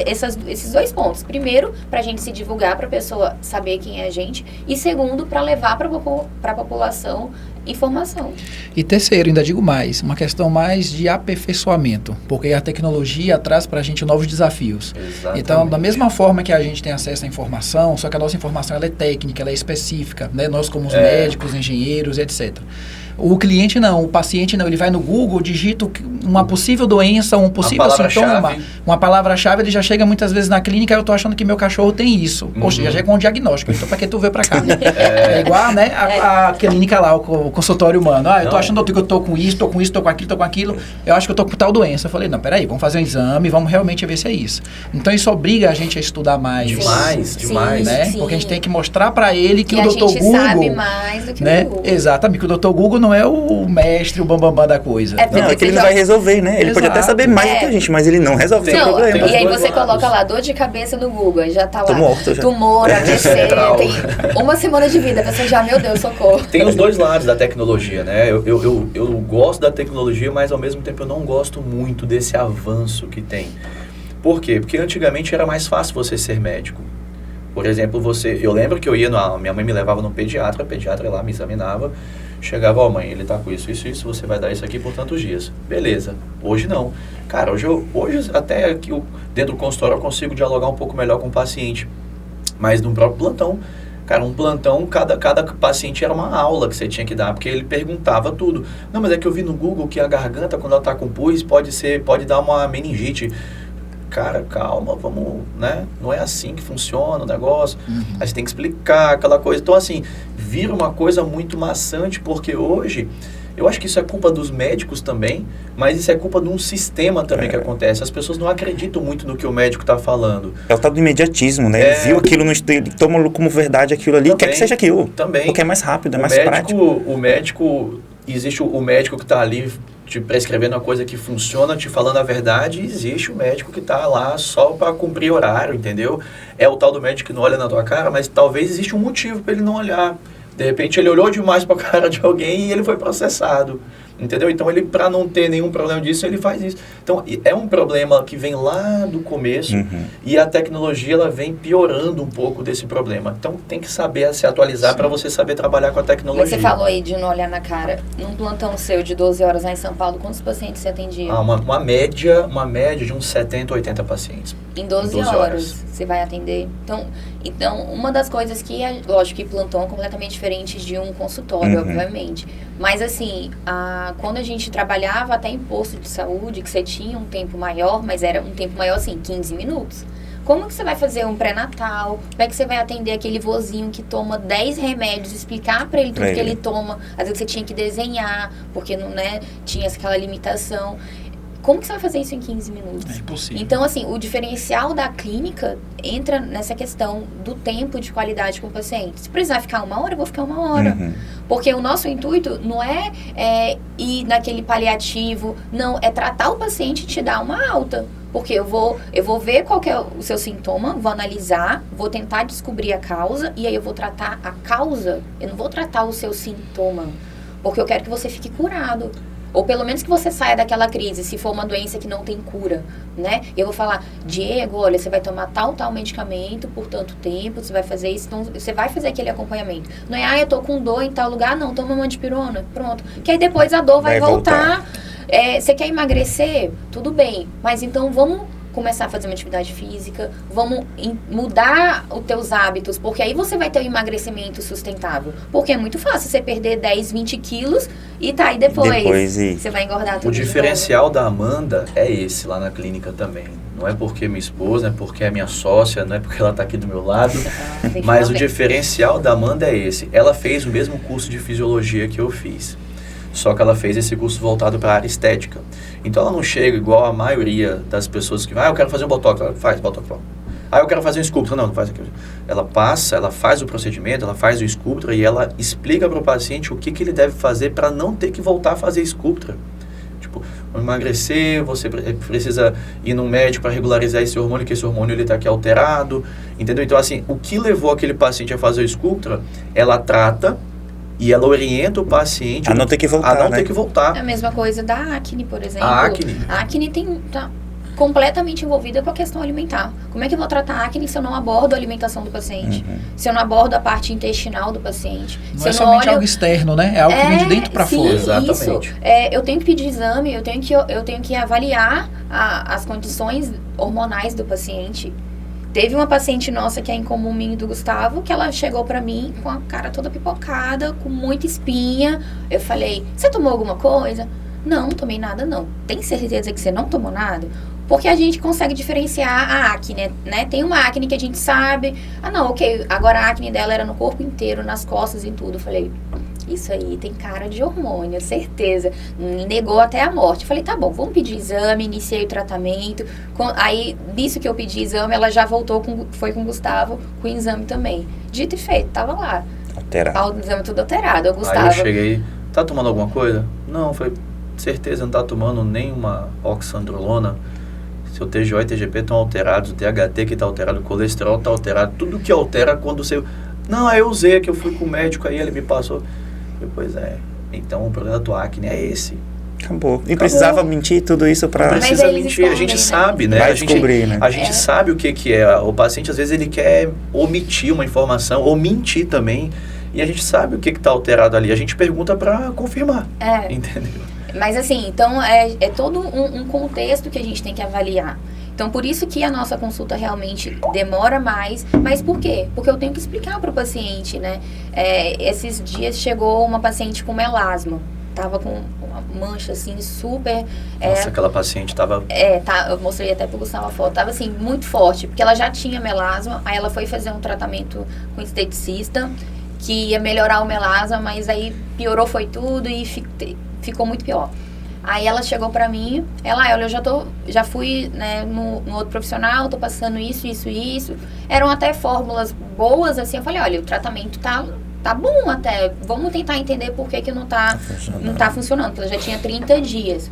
esses dois pontos. Primeiro, pra gente se divulgar, pra pessoa saber quem é a gente. E segundo, pra levar pra população informação. E terceiro, ainda digo mais, uma questão mais de aperfeiçoamento, porque a tecnologia traz pra gente novos desafios. Exatamente. Então, da mesma forma que a gente tem acesso à informação, só que a nossa informação ela é técnica, ela é específica, né? Nós como os médicos, engenheiros, etc. O cliente não, o paciente não, ele vai no Google, digita uma possível doença, um possível sintoma, uma palavra-chave, ele já chega muitas vezes na clínica, eu tô achando que meu cachorro tem isso. Poxa, já chega com um diagnóstico, então pra que tu veio pra cá? É igual, né, a clínica lá, o consultório humano. Eu tô achando que eu tô com isso, tô com isso, tô com aquilo, tô com aquilo, eu acho que eu tô com tal doença. Eu falei, não, peraí, vamos fazer um exame, vamos realmente ver se é isso. Então isso obriga a gente a estudar mais. Demais. Né? Sim. Porque a gente tem que mostrar pra ele que o Dr. Google... a gente sabe mais do que né? o Google. Exatamente, que o Dr. Google não é o mestre, o bambambam da coisa. Não, é que ele não vai resolver, né? Ele pode até saber mais do que a gente, mas ele não resolve o problema. E aí você coloca lá, dor de cabeça no Google, e já tá lá. Tô morto, já. Tumor, AVC, tem uma semana de vida, a pessoa já, meu Deus, socorro. Tem os dois lados da tecnologia, né? Eu gosto da tecnologia, mas ao mesmo tempo eu não gosto muito desse avanço que tem. Por quê? Porque antigamente era mais fácil você ser médico. Por exemplo, eu lembro que eu ia, minha mãe me levava no pediatra, o pediatra lá me examinava, chegava, mãe, ele tá com isso, você vai dar isso aqui por tantos dias. Beleza. Hoje não. Cara, hoje até aqui dentro do consultório eu consigo dialogar um pouco melhor com o paciente. Mas no próprio plantão, cara, um plantão, cada paciente era uma aula que você tinha que dar, porque ele perguntava tudo. Não, mas é que eu vi no Google que a garganta, quando ela tá com pus, pode dar uma meningite. Cara, calma, vamos, né? Não é assim que funciona o negócio. Aí você tem que explicar aquela coisa. Então, assim, vira uma coisa muito maçante, porque hoje, Eu acho que isso é culpa dos médicos também, mas isso é culpa de um sistema também que acontece. As pessoas não acreditam muito no que o médico está falando. É o tal do imediatismo, né? Ele viu aquilo, ele toma como verdade aquilo ali, também, quer que seja aquilo. Também. Porque é mais rápido, é mais prático. Existe o médico que está ali te prescrevendo uma coisa que funciona, te falando a verdade, e existe o médico que está lá só para cumprir horário, entendeu? É o tal do médico que não olha na tua cara, mas talvez existe um motivo para ele não olhar. De repente ele olhou demais para a cara de alguém e ele foi processado, entendeu? Então ele, para não ter nenhum problema disso, ele faz isso. Então é um problema que vem lá do começo e a tecnologia ela vem piorando um pouco desse problema. Então tem que saber se atualizar para você saber trabalhar com a tecnologia. Você falou aí de não olhar na cara. Num plantão seu de 12 horas lá em São Paulo, quantos pacientes você atendia? Uma média de uns 70, 80 pacientes. Em 12 horas você vai atender. Então, uma das coisas que, lógico que plantão é completamente diferente de um consultório, obviamente. Mas assim, quando a gente trabalhava até em posto de saúde, que você tinha um tempo maior, mas era um tempo maior assim, 15 minutos. Como que você vai fazer um pré-natal? Como é que você vai atender aquele vozinho que toma 10 remédios, explicar pra ele tudo que ele toma? Às vezes você tinha que desenhar, porque não, né, tinha aquela limitação. Como que você vai fazer isso em 15 minutos? É impossível. Então, assim, o diferencial da clínica entra nessa questão do tempo de qualidade com o paciente. Se precisar ficar 1 hora, eu vou ficar 1 hora. Porque o nosso intuito não é ir naquele paliativo, não, é tratar o paciente e te dar uma alta. Porque eu vou ver qual que é o seu sintoma, vou analisar, vou tentar descobrir a causa, e aí eu vou tratar a causa, eu não vou tratar o seu sintoma. Porque eu quero que você fique curado. Ou pelo menos que você saia daquela crise, se for uma doença que não tem cura, né? Eu vou falar, Diego, olha, você vai tomar tal medicamento por tanto tempo, você vai fazer isso, então você vai fazer aquele acompanhamento. Não é, eu tô com dor em tal lugar, não, toma uma antipirona, pronto. Que aí depois a dor vai voltar. Você quer emagrecer? Tudo bem, mas então vamos começar a fazer uma atividade física, vamos mudar os teus hábitos, porque aí você vai ter um emagrecimento sustentável. Porque é muito fácil você perder 10, 20 quilos e tá aí depois você vai engordar tudo. O diferencial da Amanda é esse lá na clínica também. Não é porque minha esposa, não é porque é minha sócia, não é porque ela tá aqui do meu lado, mas o diferencial da Amanda é esse. Ela fez o mesmo curso de fisiologia que eu fiz. Só que ela fez esse curso voltado para a área estética. Então ela não chega igual a maioria das pessoas que eu quero fazer um botox, ela faz botox. Eu quero fazer um Sculptra, não faz aquilo. Ela passa, ela faz o procedimento, ela faz o Sculptra e ela explica para o paciente o que ele deve fazer para não ter que voltar a fazer Sculptra. Tipo, emagrecer, você precisa ir no médico para regularizar esse hormônio, que esse hormônio ele está aqui alterado, entendeu? Então assim, o que levou aquele paciente a fazer o Sculptra, ela trata e ela orienta o paciente a não ter que voltar, ter que voltar. É a mesma coisa da acne, por exemplo. A acne. A acne tá completamente envolvida com a questão alimentar. Como é que eu vou tratar a acne se eu não abordo a alimentação do paciente? Se eu não abordo a parte intestinal do paciente? Não se é eu somente olho... algo externo, né? É algo que vem de dentro para fora. Exatamente. Isso. Eu tenho que pedir exame, eu tenho que avaliar as condições hormonais do paciente. Teve uma paciente nossa que é em comum minha e do Gustavo, que ela chegou pra mim com a cara toda pipocada, com muita espinha. Eu falei, você tomou alguma coisa? Não tomei nada não. Tem certeza que você não tomou nada? Porque a gente consegue diferenciar a acne, né? Tem uma acne que a gente sabe. Não, ok, agora a acne dela era no corpo inteiro, nas costas e tudo. Eu falei, isso aí tem cara de hormônio, certeza. Negou até a morte. Eu falei, tá bom, vamos pedir exame, iniciei o tratamento. Aí, nisso que eu pedi exame, ela já voltou, foi com o Gustavo, com o exame também. Dito e feito, tava lá. Alterado. O exame tudo alterado. O Gustavo... Aí eu cheguei, tá tomando alguma coisa? Não, foi certeza, não tá tomando nenhuma oxandrolona. Seu TGO e TGP estão alterados, o THT que está alterado, o colesterol está alterado, tudo que altera quando você... Não, aí eu usei, que eu fui com o médico, aí ele me passou. Pois é, então o problema da tua acne é esse. Acabou. E precisava mentir tudo isso para... Não precisa mentir, a gente sabe, né? Vai descobrir, né? A gente sabe o que é. O paciente, às vezes, ele quer omitir uma informação, ou mentir também, e a gente sabe o que está alterado ali. A gente pergunta para confirmar, entendeu? Mas assim, então é todo um contexto que a gente tem que avaliar. Então, por isso que a nossa consulta realmente demora mais. Mas por quê? Porque eu tenho que explicar para o paciente, né? Esses dias chegou uma paciente com melasma. Tava com uma mancha, assim, super... Nossa, aquela paciente tava... eu mostrei até pro Gustavo a foto. Tava, assim, muito forte. Porque ela já tinha melasma. Aí ela foi fazer um tratamento com esteticista, que ia melhorar o melasma, mas aí piorou foi tudo e ficou muito pior. Aí ela chegou pra mim, olha, eu já fui, né, no outro profissional, tô passando isso. Eram até fórmulas boas, assim, eu falei, olha, o tratamento tá bom até, vamos tentar entender por que não tá funcionando, porque ela já tinha 30 dias.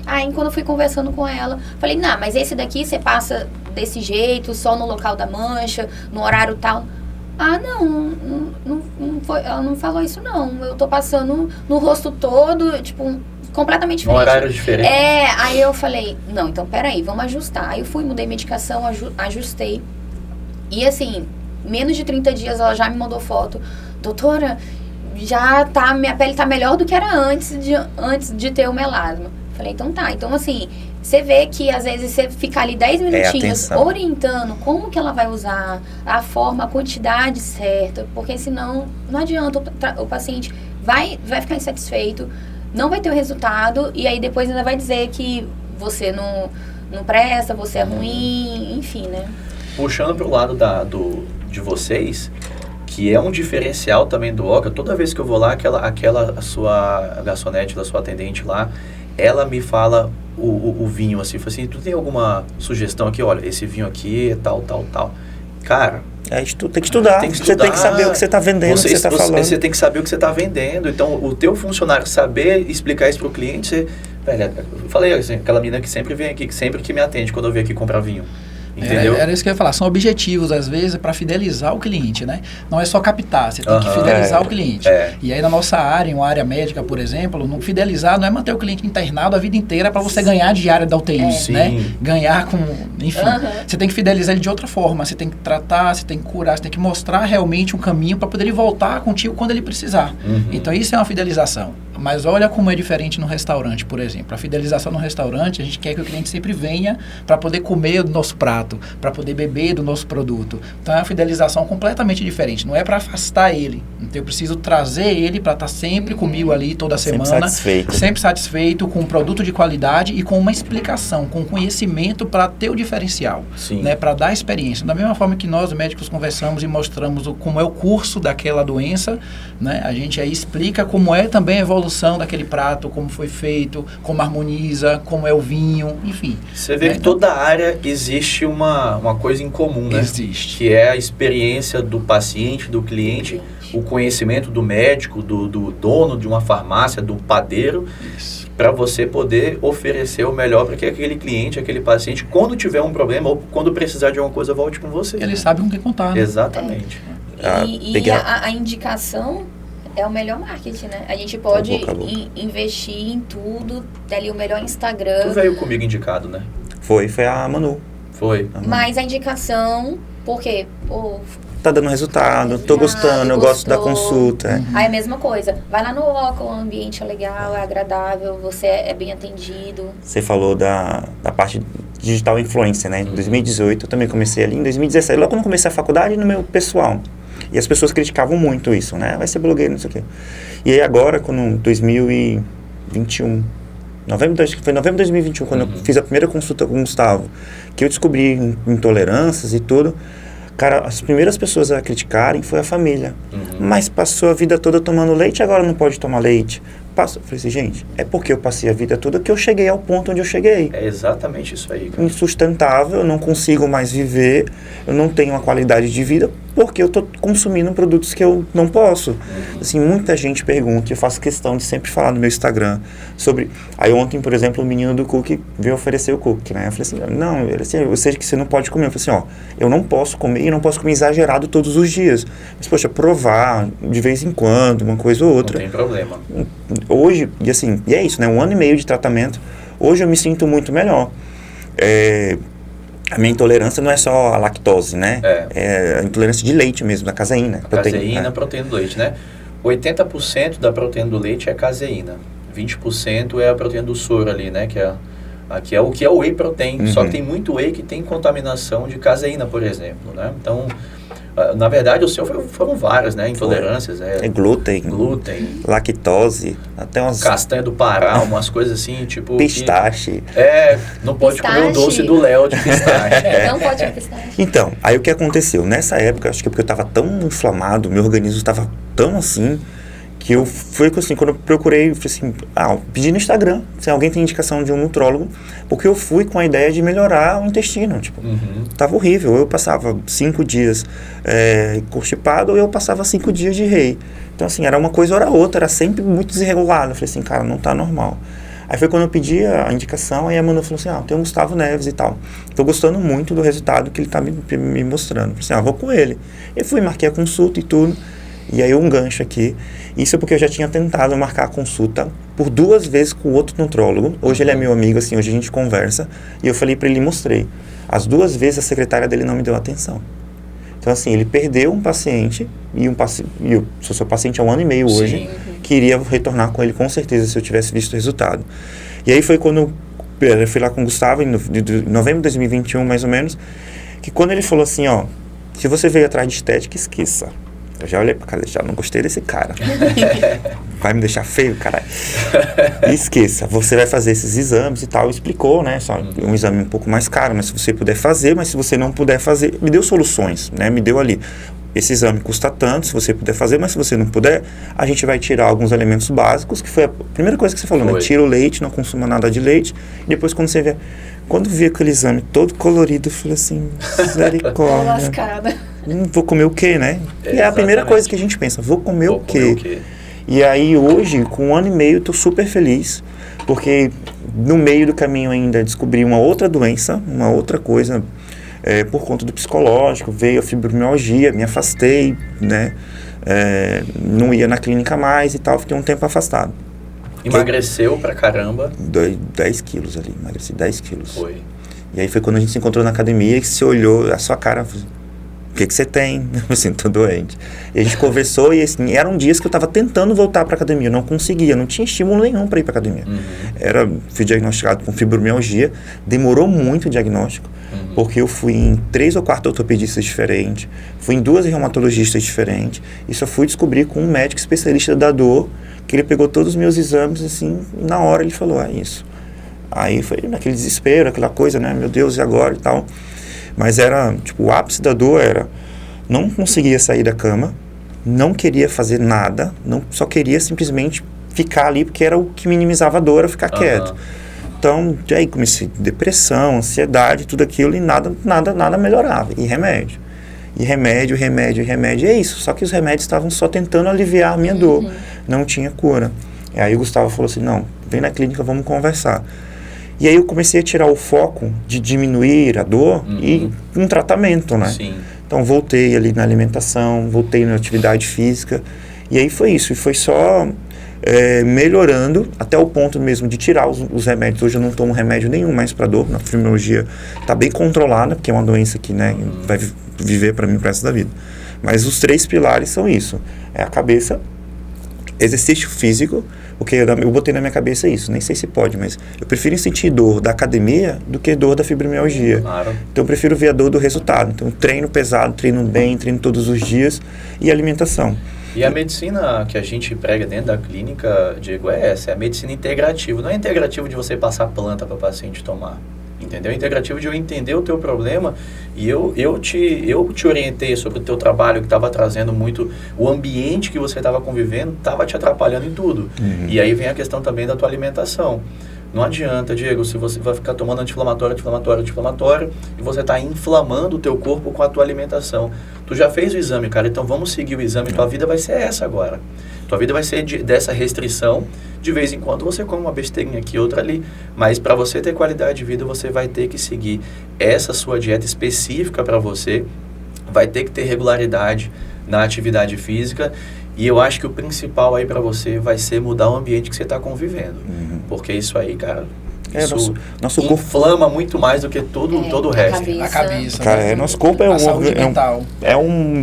Aí, quando eu fui conversando com ela, falei, não, mas esse daqui você passa desse jeito, só no local da mancha, no horário tal. Ah, não foi, ela não falou isso, não. Eu tô passando no rosto todo, tipo, completamente diferente. Um horário diferente. Aí eu falei, não, então peraí, vamos ajustar. Aí eu fui, mudei medicação, ajustei. E assim, menos de 30 dias ela já me mandou foto. Doutora, minha pele tá melhor do que era antes de ter o melasma. Falei, então tá. Então assim, você vê que às vezes você fica ali 10 minutinhos orientando como que ela vai usar, a forma, a quantidade certa, porque senão não adianta, o paciente vai ficar insatisfeito, não vai ter o resultado, e aí depois ainda vai dizer que você não presta, você é ruim, enfim, né? Puxando pro lado de vocês, que é um diferencial também do Oca, toda vez que eu vou lá, a sua garçonete, a sua atendente lá, ela me fala o vinho, assim, fala assim, tu tem alguma sugestão aqui? Olha, esse vinho aqui é tal. Cara... tem que estudar. Você tem que saber o que você está vendendo, o que você está falando. Você tem que saber o que você está vendendo. Então, o teu funcionário saber explicar isso para o cliente, velho, eu falei assim, aquela menina que sempre vem aqui, que sempre que me atende quando eu venho aqui comprar vinho. Entendeu? Era isso que eu ia falar. São objetivos, às vezes, para fidelizar o cliente, né? Não é só captar, você tem que fidelizar o cliente. E aí, na nossa área, em uma área médica, por exemplo, não fidelizar não é manter o cliente internado a vida inteira para você ganhar diária da UTI, né? Ganhar com... Enfim, você tem que fidelizar ele de outra forma. Você tem que tratar, você tem que curar, você tem que mostrar realmente um caminho para poder ele voltar contigo quando ele precisar. Então, isso é uma fidelização. Mas olha como é diferente no restaurante, por exemplo. A fidelização no restaurante, a gente quer que o cliente sempre venha para poder comer do nosso prato, para poder beber do nosso produto. Então é uma fidelização completamente diferente. Não é para afastar ele. Então eu preciso trazer ele para estar sempre comigo ali toda semana. Sempre satisfeito, com um produto de qualidade e com uma explicação, com conhecimento para ter o diferencial. Né, para dar experiência. Da mesma forma que nós, médicos, conversamos e mostramos como é o curso daquela doença, né, a gente aí explica como é também a evolução daquele prato, como foi feito, como harmoniza, como é o vinho, enfim. Você vê que toda área existe uma coisa em comum, né? Existe. Que é a experiência do paciente, do cliente, o conhecimento do médico, do dono de uma farmácia, do padeiro, para você poder oferecer o melhor para que aquele cliente, aquele paciente, quando tiver um problema ou quando precisar de alguma coisa, volte com você. Ele sabe com quem contar, né? Exatamente. E a indicação é o melhor marketing, né? A gente pode investir em tudo, dali o melhor Instagram. Tu veio comigo indicado, né? Foi a Manu. Foi. Mas a indicação, por quê? Tá dando resultado, tô gostando, eu gosto da consulta. Aí a mesma coisa, vai lá no Oca, o ambiente é legal, é agradável, você é bem atendido. Você falou da parte digital influencer, né? Em 2018, eu também comecei ali, em 2017, logo quando comecei a faculdade, no meu pessoal. E as pessoas criticavam muito isso, né? Vai ser blogueiro, não sei o quê. E aí agora, quando 2021, foi novembro de 2021, quando eu fiz a primeira consulta com o Gustavo, que eu descobri intolerâncias e tudo, cara, as primeiras pessoas a criticarem foi a família. Mas passou a vida toda tomando leite, agora não pode tomar leite. Eu falei assim, gente, é porque eu passei a vida toda que eu cheguei ao ponto onde eu cheguei. É exatamente isso aí, cara. Insustentável, eu não consigo mais viver, eu não tenho uma qualidade de vida porque eu estou consumindo produtos que eu não posso. Assim, muita gente pergunta, eu faço questão de sempre falar no meu Instagram sobre... Aí ontem, por exemplo, o menino do cookie veio oferecer o cookie, né? Eu falei assim, não, eu sei que você não pode comer. Eu falei assim, eu não posso comer e não posso comer exagerado todos os dias. Mas, poxa, provar de vez em quando, uma coisa ou outra. Não tem problema. Hoje, e é isso, né? 1 ano e meio de tratamento, hoje eu me sinto muito melhor. A minha intolerância não é só a lactose, né? É a intolerância de leite mesmo, da caseína. Caseína, proteína do leite, né? 80% da proteína do leite é caseína. 20% é a proteína do soro ali, né? Que é o que é o whey protein. Só que tem muito whey que tem contaminação de caseína, por exemplo, né? Então, Na verdade, o seu foram várias, né? Intolerâncias. Glúten, lactose, até umas... Castanha do Pará, umas coisas assim, tipo... Pistache. Não pode comer o doce do Léo de pistache. Não pode comer pistache. Então, aí o que aconteceu? Nessa época, acho que é porque eu estava tão inflamado, meu organismo estava tão assim... que foi assim, quando eu procurei, falei assim, pedi no Instagram, se alguém tem indicação de um nutrólogo, porque eu fui com a ideia de melhorar o intestino, tipo, tava horrível, eu passava 5 dias constipado, ou eu passava 5 dias de rei, então assim, era uma coisa ou era outra, era sempre muito desregulado, eu falei assim, cara, não tá normal. Aí foi quando eu pedi a indicação, aí a Manu falou assim, tem o Gustavo Neves e tal, tô gostando muito do resultado que ele tá me mostrando, eu falei assim, vou com ele. Eu fui, marquei a consulta e tudo. E aí um gancho aqui, isso é porque eu já tinha tentado marcar a consulta por 2 vezes com outro nutrólogo, hoje ele é meu amigo, assim, hoje a gente conversa, e eu falei para ele, mostrei. As 2 vezes a secretária dele não me deu atenção. Então assim, ele perdeu um paciente, e eu sou seu paciente há 1 ano e meio hoje, queria retornar com ele com certeza se eu tivesse visto o resultado. E aí foi quando eu fui lá com o Gustavo, em novembro de 2021 mais ou menos, que quando ele falou assim, se você veio atrás de estética, esqueça. Eu já olhei pra cara, já não gostei desse cara. Vai me deixar feio, caralho. Esqueça, você vai fazer esses exames e tal. Explicou, né? Só um exame um pouco mais caro, mas se você puder fazer, mas se você não puder fazer, me deu soluções, né? Me deu ali. Esse exame custa tanto, se você puder fazer, mas se você não puder, a gente vai tirar alguns elementos básicos, que foi a primeira coisa que você falou, né? Tira o leite, não consuma nada de leite. E depois quando você vê... Quando vi aquele exame todo colorido, eu falei assim, misericórdia. Lascada. Vou comer o quê, né? E é a primeira coisa que a gente pensa, vou comer o quê? E aí hoje, com 1 ano e meio, estou super feliz, porque no meio do caminho ainda descobri uma outra doença, uma outra coisa, por conta do psicológico, veio a fibromialgia, me afastei, né? Não ia na clínica mais e tal, fiquei um tempo afastado. Emagreceu pra caramba? 10 quilos ali, emagreci 10 quilos. Foi. E aí foi quando a gente se encontrou na academia e que você olhou a sua cara, o que você tem? Eu assim, tô doente. E a gente conversou e assim, eram dias que eu tava tentando voltar pra academia, eu não conseguia, não tinha estímulo nenhum para ir pra academia. Fui diagnosticado com fibromialgia, demorou muito o diagnóstico, porque eu fui em 3 ou 4 ortopedistas diferentes, fui em 2 reumatologistas diferentes, e só fui descobrir com um médico especialista da dor, que ele pegou todos os meus exames, assim, e na hora ele falou, isso. Aí foi naquele desespero, aquela coisa, né, meu Deus, e agora e tal. Mas era, tipo, o ápice da dor era, não conseguia sair da cama, não queria fazer nada, só queria simplesmente ficar ali, porque era o que minimizava a dor, era ficar quieto. Então, aí comecei depressão, ansiedade, tudo aquilo, e nada melhorava. E remédio. E remédio, e é isso. Só que os remédios estavam só tentando aliviar a minha dor. Não tinha cura. E aí o Gustavo falou assim, não, vem na clínica, vamos conversar. E aí eu comecei a tirar o foco de diminuir a dor e um tratamento, né? Sim. Então voltei ali na alimentação, voltei na atividade física. E aí foi isso. E foi só melhorando até o ponto mesmo de tirar os remédios. Hoje eu não tomo remédio nenhum mais para dor. Na fibromialgia está bem controlada, porque é uma doença que, né, vai viver para mim pro resto da vida. Mas os 3 pilares são isso. É a cabeça, exercício físico, porque eu botei na minha cabeça isso, nem sei se pode, mas eu prefiro sentir dor da academia do que dor da fibromialgia. Claro. Então eu prefiro ver a dor do resultado. Então treino pesado, treino bem, treino todos os dias e alimentação. E a medicina que a gente prega dentro da clínica, Diego, é essa, é a medicina integrativa. Não é integrativo de você passar planta para o paciente tomar. Entendeu? Integrativo de eu entender o teu problema e eu te orientei sobre o teu trabalho que estava trazendo muito, o ambiente que você estava convivendo estava te atrapalhando em tudo. E aí vem a questão também da tua alimentação. Não adianta, Diego, se você vai ficar tomando anti-inflamatório e você está inflamando o teu corpo com a tua alimentação. Tu já fez o exame, cara, então vamos seguir o exame, tua vida vai ser essa agora. Tua vida vai ser dessa restrição, de vez em quando você come uma besteirinha aqui, outra ali, mas para você ter qualidade de vida, você vai ter que seguir essa sua dieta específica para você, vai ter que ter regularidade na atividade física, e eu acho que o principal aí para você vai ser mudar o ambiente que você está convivendo, porque isso aí, cara, isso nosso corpo inflama muito mais do que todo o resto. A cabeça. Cara, né? nosso corpo é um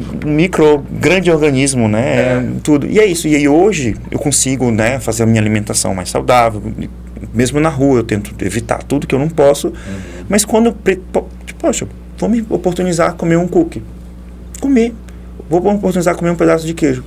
grande organismo, né? Tudo. E é isso. E aí hoje eu consigo, né, fazer a minha alimentação mais saudável. Mesmo na rua eu tento evitar tudo que eu não posso. Mas quando poxa, vou me oportunizar comer um cookie. Comer. vou oportunizar comer um pedaço de queijo.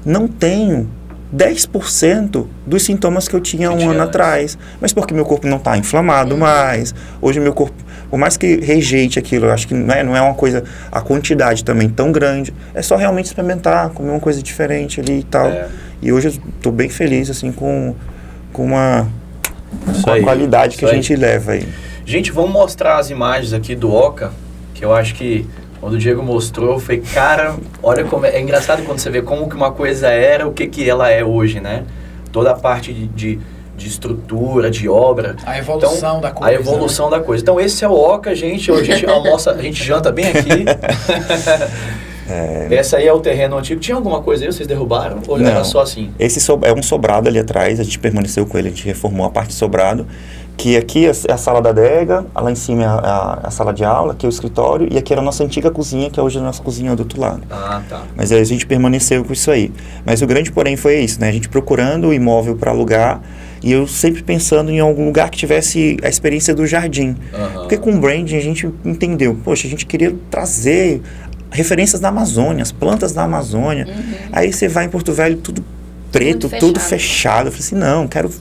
Não tenho 10% dos sintomas que eu tinha um ano atrás. Mas porque meu corpo não está inflamado mais. Hoje meu corpo, por mais que rejeite aquilo, eu acho que não é uma coisa, a quantidade também tão grande. É só realmente experimentar, comer uma coisa diferente ali e tal. E hoje eu estou bem feliz, assim, com a qualidade que a gente leva aí. Gente, vamos mostrar as imagens aqui do Oca, que eu acho que quando o Diego mostrou, foi, cara, olha como é engraçado quando você vê como que uma coisa era, o que ela é hoje, né? Toda a parte de estrutura, de obra. A evolução da coisa. A evolução da coisa. Então esse é o Oca, gente. Hoje a gente almoça, a gente janta bem aqui. Essa aí é o terreno antigo. Tinha alguma coisa aí? Vocês derrubaram? Ou era só assim? Esse é um sobrado ali atrás, a gente permaneceu com ele, a gente reformou a parte de sobrado. Que aqui é a sala da adega, lá em cima é a sala de aula, aqui é o escritório, e aqui era a nossa antiga cozinha, que hoje é a nossa cozinha do outro lado. Ah, tá. Mas aí a gente permaneceu com isso aí. Mas o grande porém foi isso, né? A gente procurando o imóvel para alugar, e eu sempre pensando em algum lugar que tivesse a experiência do jardim. Porque com o branding a gente entendeu, poxa, a gente queria trazer referências da Amazônia, as plantas da Amazônia. Aí você vai em Porto Velho, tudo preto, tudo fechado. Eu falei assim, não, quero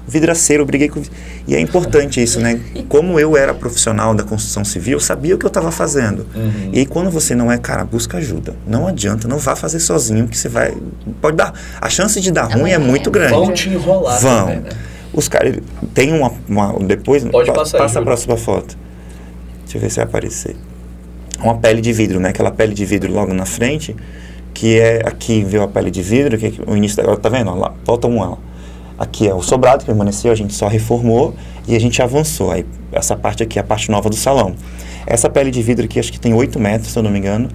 vidraceiro, eu briguei com... E é importante isso, né? Como eu era profissional da construção civil, eu sabia o que eu estava fazendo. E aí, quando você não é, cara, busca ajuda. Não adianta, não vá fazer sozinho, que você vai... Pode dar... A chance de dar ruim é muito grande. Vão te enrolar também, né? Os caras... Tem uma depois... Pode passar, passa a próxima foto. Deixa eu ver se vai aparecer. Uma pele de vidro, né? Aquela pele de vidro logo na frente... que é aqui, viu a pele de vidro, que o início agora tá vendo? Ó, lá, volta lá. Aqui é o sobrado que permaneceu, a gente só reformou e a gente avançou. Aí, essa parte aqui é a parte nova do salão. Essa pele de vidro aqui, acho que tem 8 metros, se eu não me engano.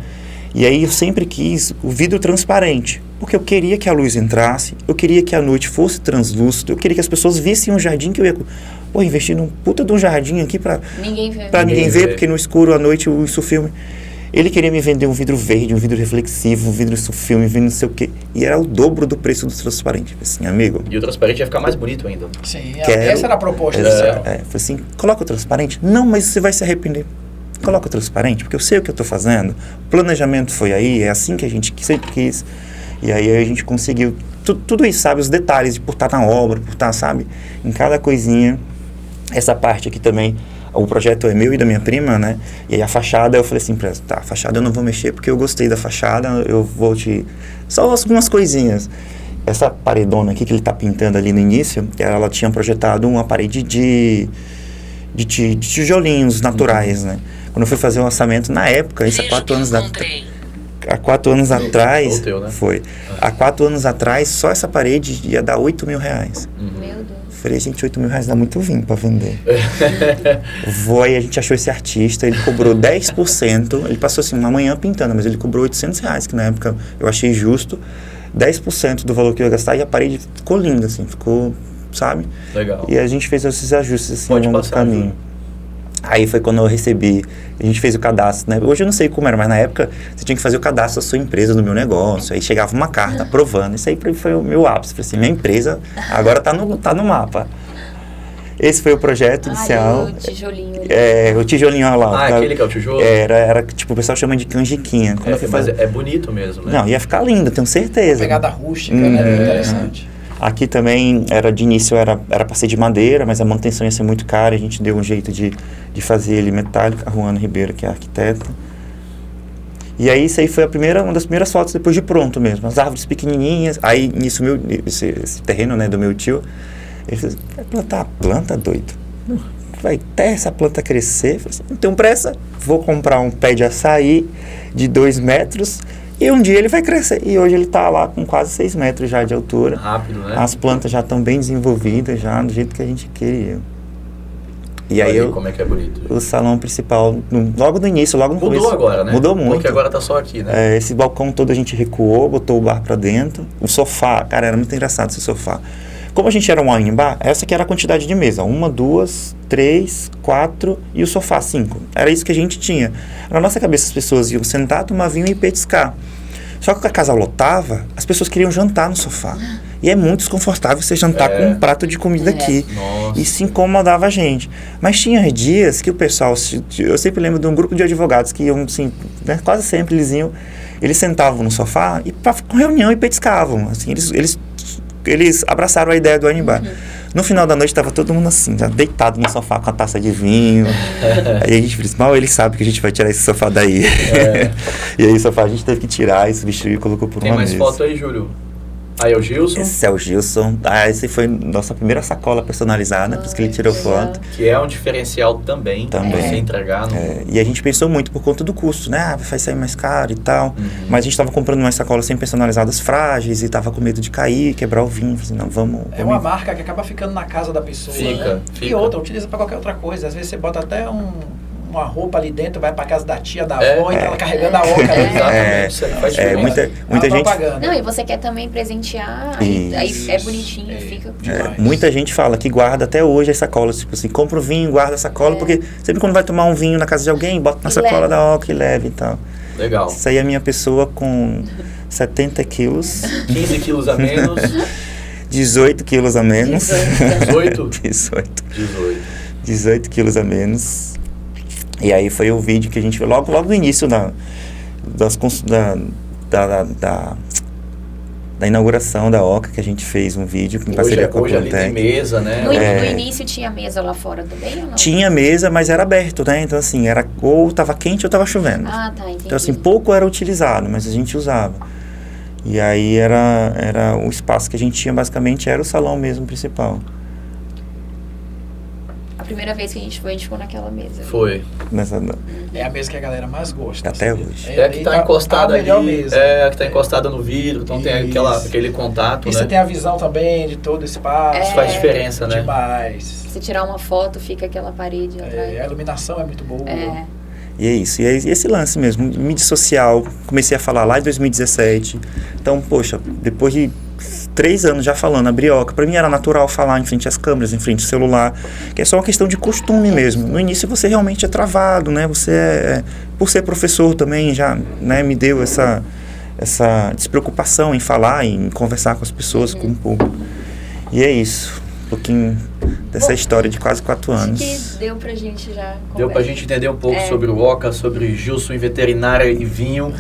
E aí eu sempre quis o vidro transparente, porque eu queria que a luz entrasse, eu queria que a noite fosse translúcido, eu queria que as pessoas vissem um jardim que eu ia... Pô, investir num puta de um jardim aqui pra ninguém ver, porque no escuro à noite isso filme... Ele queria me vender um vidro verde, um vidro reflexivo, um vidro filme, um vidro não sei o quê. E era o dobro do preço do transparente. Assim, amigo... E o transparente ia ficar mais bonito ainda. Sim, essa era a proposta do céu. Falei assim, coloca o transparente. Não, mas você vai se arrepender. Coloca o transparente, porque eu sei o que eu estou fazendo. O planejamento foi aí, é assim que a gente sempre quis. E aí a gente conseguiu... Tudo isso, sabe? Os detalhes, por estar na obra, por estar, sabe? Em cada coisinha. Essa parte aqui também... O projeto é meu e da minha prima, né? E aí a fachada, eu falei assim pra ela, tá, a fachada eu não vou mexer porque eu gostei da fachada, eu vou te... Só algumas coisinhas. Essa paredona aqui que ele tá pintando ali no início, ela tinha projetado uma parede de tijolinhos naturais, né? Quando eu fui fazer o orçamento, na época, isso há 4 anos atrás... Há 4 anos atrás... Volteu, né? Foi. Há 4 anos atrás, só essa parede ia dar 8 mil reais. Meu Deus. Falei, gente, 8 mil reais dá muito vinho pra vender. Aí a gente achou esse artista, ele cobrou 10%, ele passou assim uma manhã pintando, mas ele cobrou 800 reais, que na época eu achei justo, 10% do valor que eu ia gastar, e a parede ficou linda, assim, ficou, sabe? Legal. E a gente fez esses ajustes, assim, Pode ao longo do passar, caminho. Aí foi quando eu recebi, a gente fez o cadastro, né? Hoje eu não sei como era, mas na época você tinha que fazer o cadastro da sua empresa, do meu negócio. Aí chegava uma carta aprovando. Isso aí foi o meu ápice. Falei assim, minha empresa agora tá no mapa. Esse foi o projeto inicial. O tijolinho. O tijolinho lá. Aquele que é o tijolo? Era tipo, o pessoal chama de canjiquinha. Mas é bonito mesmo, né? Não, ia ficar lindo, tenho certeza. Pegada rústica, né? Bem interessante. Aqui também, de início era para ser de madeira, mas a manutenção ia ser muito cara, a gente deu um jeito de fazer ele metálico, a Ruana Ribeiro, que é a arquiteta. E aí, isso aí foi uma das primeiras fotos depois de pronto mesmo, as árvores pequenininhas. Aí, nisso, esse terreno, né, do meu tio, ele falou, vai plantar a planta, doido? Vai até essa planta crescer. Eu falei assim, não tenho pressa, vou comprar um pé de açaí de 2 metros, e um dia ele vai crescer. E hoje ele está lá com quase 6 metros já de altura. Rápido, né? As plantas já estão bem desenvolvidas, já do jeito que a gente queria. E aí como é que é bonito. O salão principal, logo no início, logo no começo. Mudou agora, né? Mudou muito. Porque agora tá só aqui, né? Esse balcão todo a gente recuou, botou o bar para dentro. O sofá, cara, era muito engraçado esse sofá. Como a gente era um wine bar, essa que era a quantidade de mesa. 1, 2, 3, 4 e o sofá 5. Era isso que a gente tinha. Na nossa cabeça as pessoas iam sentar, tomar vinho e petiscar. Só que a casa lotava, as pessoas queriam jantar no sofá. E é muito desconfortável você jantar com um prato de comida aqui. Nossa. Isso incomodava a gente. Mas tinha dias que o pessoal... Eu sempre lembro de um grupo de advogados que iam, assim, né, quase sempre eles sentavam no sofá e com reunião e petiscavam. Assim, eles abraçaram a ideia do wine bar. No final da noite estava todo mundo assim, já deitado no sofá com a taça de vinho. Aí a gente disse, mal ele sabe que a gente vai tirar esse sofá daí. E aí o sofá a gente teve que tirar e substituir e colocou por uma mesa. Tem mais foto aí, Júlio? Aí é o Gilson. Esse é o Gilson. Esse foi nossa primeira sacola personalizada, por isso que ele tirou foto. Que é um diferencial também. Você entregar. E a gente pensou muito por conta do custo, né? Vai sair mais caro e tal. Mas a gente estava comprando umas sacolas sem personalizadas frágeis e tava com medo de cair, quebrar o vinho. Falei, não, vamos... É uma marca que acaba ficando na casa da pessoa. Fica. E outra, utiliza para qualquer outra coisa. Às vezes você bota até uma roupa ali dentro, vai pra casa da tia, da avó, e tá ela carregando a oca ali. Exatamente, isso aí faz diferença. Muita gente... Não, e você quer também presentear, aí é bonitinho, fica... muita gente fala que guarda até hoje as sacolas, tipo assim, compra o vinho, guarda a sacola, porque sempre quando vai tomar um vinho na casa de alguém, bota na sacola da oca e leva e tal. Legal. Isso aí é a minha pessoa com 70 quilos. 15 quilos a menos. 18 quilos a menos. 18? 18 quilos a menos. E aí foi o vídeo que a gente viu logo no início da inauguração da Oca, que a gente fez um vídeo em parceria com a Hoje ali tem mesa, né? No início tinha mesa lá fora também ou não? Tinha mesa, mas era aberto, né? Então assim, era ou estava quente ou estava chovendo. Ah, tá, entendi. Então assim, pouco era utilizado, mas a gente usava. E aí era o espaço que a gente tinha, basicamente, era o salão mesmo principal. A primeira vez que a gente ficou naquela mesa. Foi. É a mesa que a galera mais gosta. Até assim. hoje. É a que tá encostada ali. Mesa. É a que tá encostada no vidro, então tem aquele contato, E né? você tem a visão também de todo o espaço. Isso faz diferença, né? Demais. Se tirar uma foto, fica aquela parede atrás. A iluminação é muito boa. E é isso, e é esse lance mesmo, mídia social, comecei a falar lá em 2017, então, poxa, depois de 3 anos já falando a brioca, pra mim era natural falar em frente às câmeras, em frente ao celular, que é só uma questão de costume mesmo. No início você realmente é travado, né, você por ser professor também já, né, me deu essa despreocupação em falar, em conversar com as pessoas, com o público. E é isso, um pouquinho dessa história de quase 4 anos. Acho que deu pra gente já conversar. Deu pra gente entender um pouco sobre o Oca, sobre Gilson em veterinária e vinho.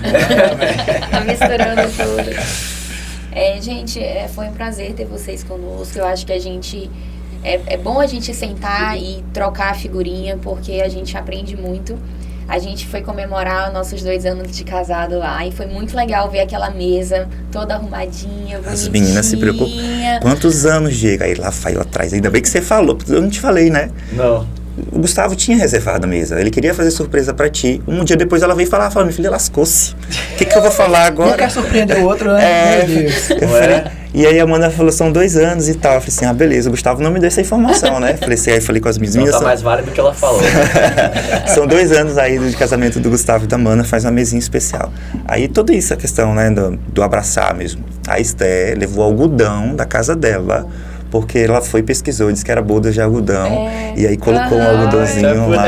Tá misturando tudo. Gente, foi um prazer ter vocês conosco. Eu acho que a gente... É bom a gente sentar e trocar a figurinha, porque a gente aprende muito. A gente foi comemorar nossos 2 anos de casado lá e foi muito legal ver aquela mesa toda arrumadinha, bonitinha. As meninas se preocupam. Quantos anos, Diego? Aí lá foi atrás. Ainda bem que você falou, eu não te falei, né? Não. O Gustavo tinha reservado a mesa. Ele queria fazer surpresa pra ti. Um dia depois ela veio falar, minha filha lascou-se. O que eu vou falar agora? Não quer surpreender o outro, né? Meu Deus. Eu falei, e aí a Amanda falou, são 2 anos e tal. Eu falei assim, beleza, o Gustavo não me deu essa informação, né? Falei assim, aí falei com as meninas. Então tá mais válido do que ela falou. São 2 anos aí de casamento do Gustavo e da Amanda, faz uma mesinha especial. Aí toda isso, a questão, né, do abraçar mesmo. A Esté levou algodão da casa dela, porque ela foi e pesquisou, disse que era boda de algodão, e aí colocou um algodãozinho lá.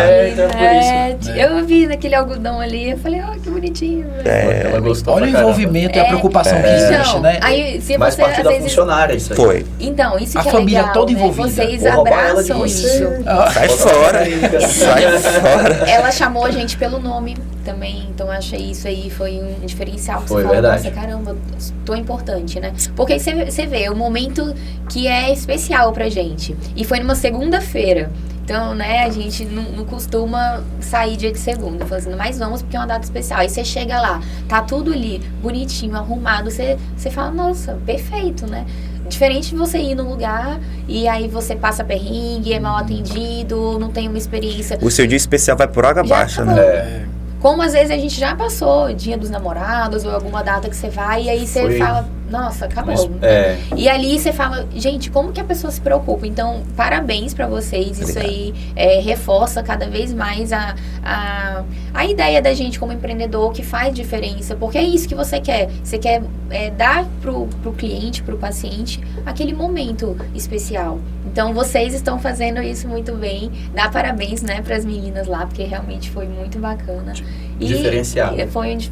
Eu vi naquele algodão ali, eu falei, que bonitinho. Ela gostou. Olha o envolvimento e a preocupação que existe, né? Aí, se Mas você, parte às da vezes... funcionária isso aí. Foi. Então, isso A que é família legal, toda né? envolvida. Vocês Vou roubar ela de abraçam você. isso. Sai fora, sai fora. Ela chamou a gente pelo nome também, então eu achei isso aí foi um diferencial. Foi você fala, verdade. nossa, caramba, tô importante, né? Porque você vê, o momento que é especial pra gente. E foi numa segunda-feira. Então, né, a gente não costuma sair dia de segunda, fazendo, mas vamos porque é uma data especial. Aí você chega lá, tá tudo ali, bonitinho, arrumado, você fala, nossa, perfeito, né? Diferente de você ir num lugar e aí você passa perrengue, é mal atendido, não tem uma experiência. O seu dia especial vai por água abaixo, acabou. né? Como às vezes a gente já passou, dia dos namorados ou alguma data que você vai e aí você fala, nossa, acabou. E ali você fala, gente, como que a pessoa se preocupa? Então, parabéns pra vocês, isso aí reforça cada vez mais a ideia da gente como empreendedor que faz diferença, porque é isso que você quer dar pro cliente, pro paciente, aquele momento especial. Então, vocês estão fazendo isso muito bem, dá parabéns, né, pras meninas lá, porque realmente foi muito bacana. Diferencial.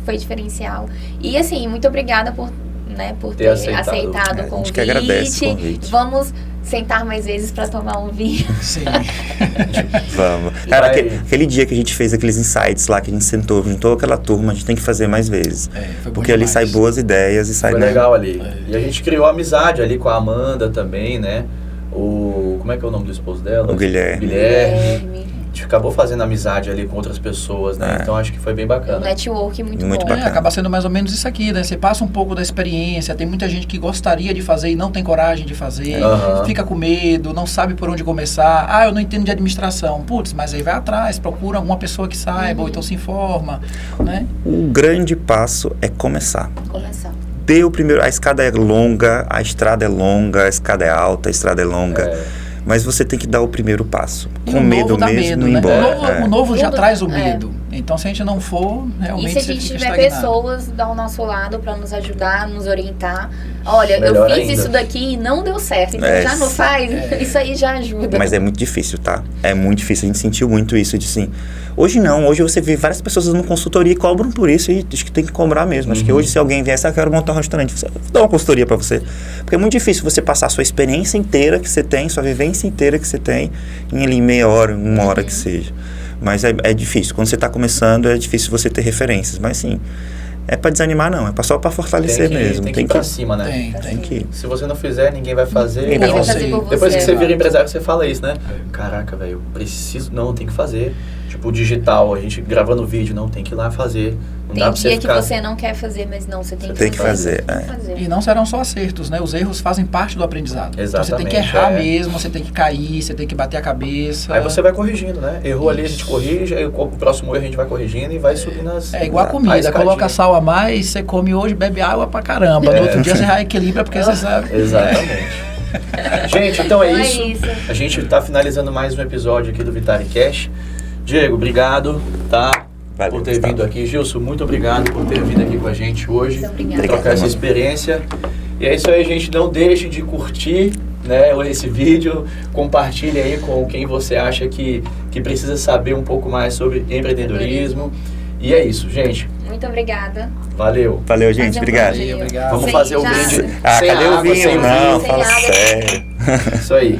Foi diferencial. E assim, muito obrigada por né, por Ter ter aceitado. aceitado o A gente convite. que agradece o convite. Vamos sentar mais vezes para tomar um vinho. Sim. Vamos. Cara, Vai. aquele dia que a gente fez aqueles insights lá, que a gente juntou aquela turma, a gente tem que fazer mais vezes. Foi bom Porque ali demais. sai boas ideias e sai... Foi né? legal ali. É. E a gente criou amizade ali com a Amanda também, né? Como é que é o nome do esposo dela? O Guilherme. Guilherme. A gente acabou fazendo amizade ali com outras pessoas, né? É. Então acho que foi bem Um bacana. network muito Muito bom. bacana. Acaba sendo mais ou menos isso aqui, né? Você passa um pouco da experiência, tem muita gente que gostaria de fazer e não tem coragem de fazer, Aham. fica com medo, não sabe por onde começar. Ah, eu não entendo de administração. Putz, mas aí vai atrás, procura alguma pessoa que saiba, ou então se informa, né? O grande passo é começar. Começar. Dê o primeiro... A escada é longa, a estrada é longa, a escada é alta, a estrada é longa. É. Mas você tem que dar o primeiro passo. E Com o medo novo dá mesmo, medo, ir né? embora. O novo já Tudo- traz o é. medo. Então, se a gente não for, E realmente se a você gente fica tiver estagnado. pessoas ao nosso lado para nos ajudar, nos orientar. Olha, Melhor eu fiz ainda. isso daqui e não deu certo. Então É, já não faz, isso aí já ajuda. Mas é muito difícil, tá? É muito difícil. A gente sentiu muito isso de assim. Hoje não. Hoje você vê várias pessoas dando consultoria e cobram por isso. E acho que tem que cobrar mesmo. Acho que hoje, se alguém viesse, eu quero montar um restaurante, você dá uma consultoria pra você. Porque é muito difícil você passar a sua experiência inteira que você tem, sua vivência inteira que você tem, em ali meia hora, uma hora que seja. Mas é difícil. Quando você está começando, é difícil você ter referências. Mas sim, é para desanimar não, é só para fortalecer mesmo. Tem que ir pra cima, né? Tem que ir. Se você não fizer, ninguém vai fazer. Ninguém Ninguém vai Então, fazer assim, por você. Depois que você vira Exato. empresário, você fala isso, né? Caraca, velho, eu preciso... Não, tem que fazer. Tipo, digital, a gente gravando vídeo, não, tem que ir lá fazer. Não dá Tem pra você dia que ficar... você não quer fazer, mas não, você tem Você tem que fazer, Tem que é. fazer. E não serão só acertos, né? Os erros fazem parte do aprendizado. Então você tem que Exatamente, errar é. mesmo, você tem que cair, você tem que bater a cabeça. Aí você vai corrigindo, né? Errou ali, a gente corrige, aí o próximo erro a gente vai corrigindo e vai subindo as... É igual a comida, escadinha. coloca sal a mais, você come hoje, bebe água pra caramba. No outro dia você já equilibra porque você sabe. Exatamente. Gente, então é Então é isso. isso. A gente tá finalizando mais um episódio aqui do Vitari Cash. Diego, obrigado, tá? Valeu, por ter Gustavo. vindo aqui. Gilson, muito obrigado por ter vindo aqui com a gente hoje. Muito obrigada. Trocar essa mano. experiência. E é isso aí, gente. Não deixe de curtir, né, esse vídeo. Compartilhe aí com quem você acha que precisa saber um pouco mais sobre empreendedorismo. E é isso, gente. Muito obrigada. Valeu. Valeu, gente. Mas é um obrigado. prazer. Obrigado. Vamos Sem fazer o nada. brinde Ah, sem cadê água, o vinho? sem Não, Sem fala água. sério. Isso aí.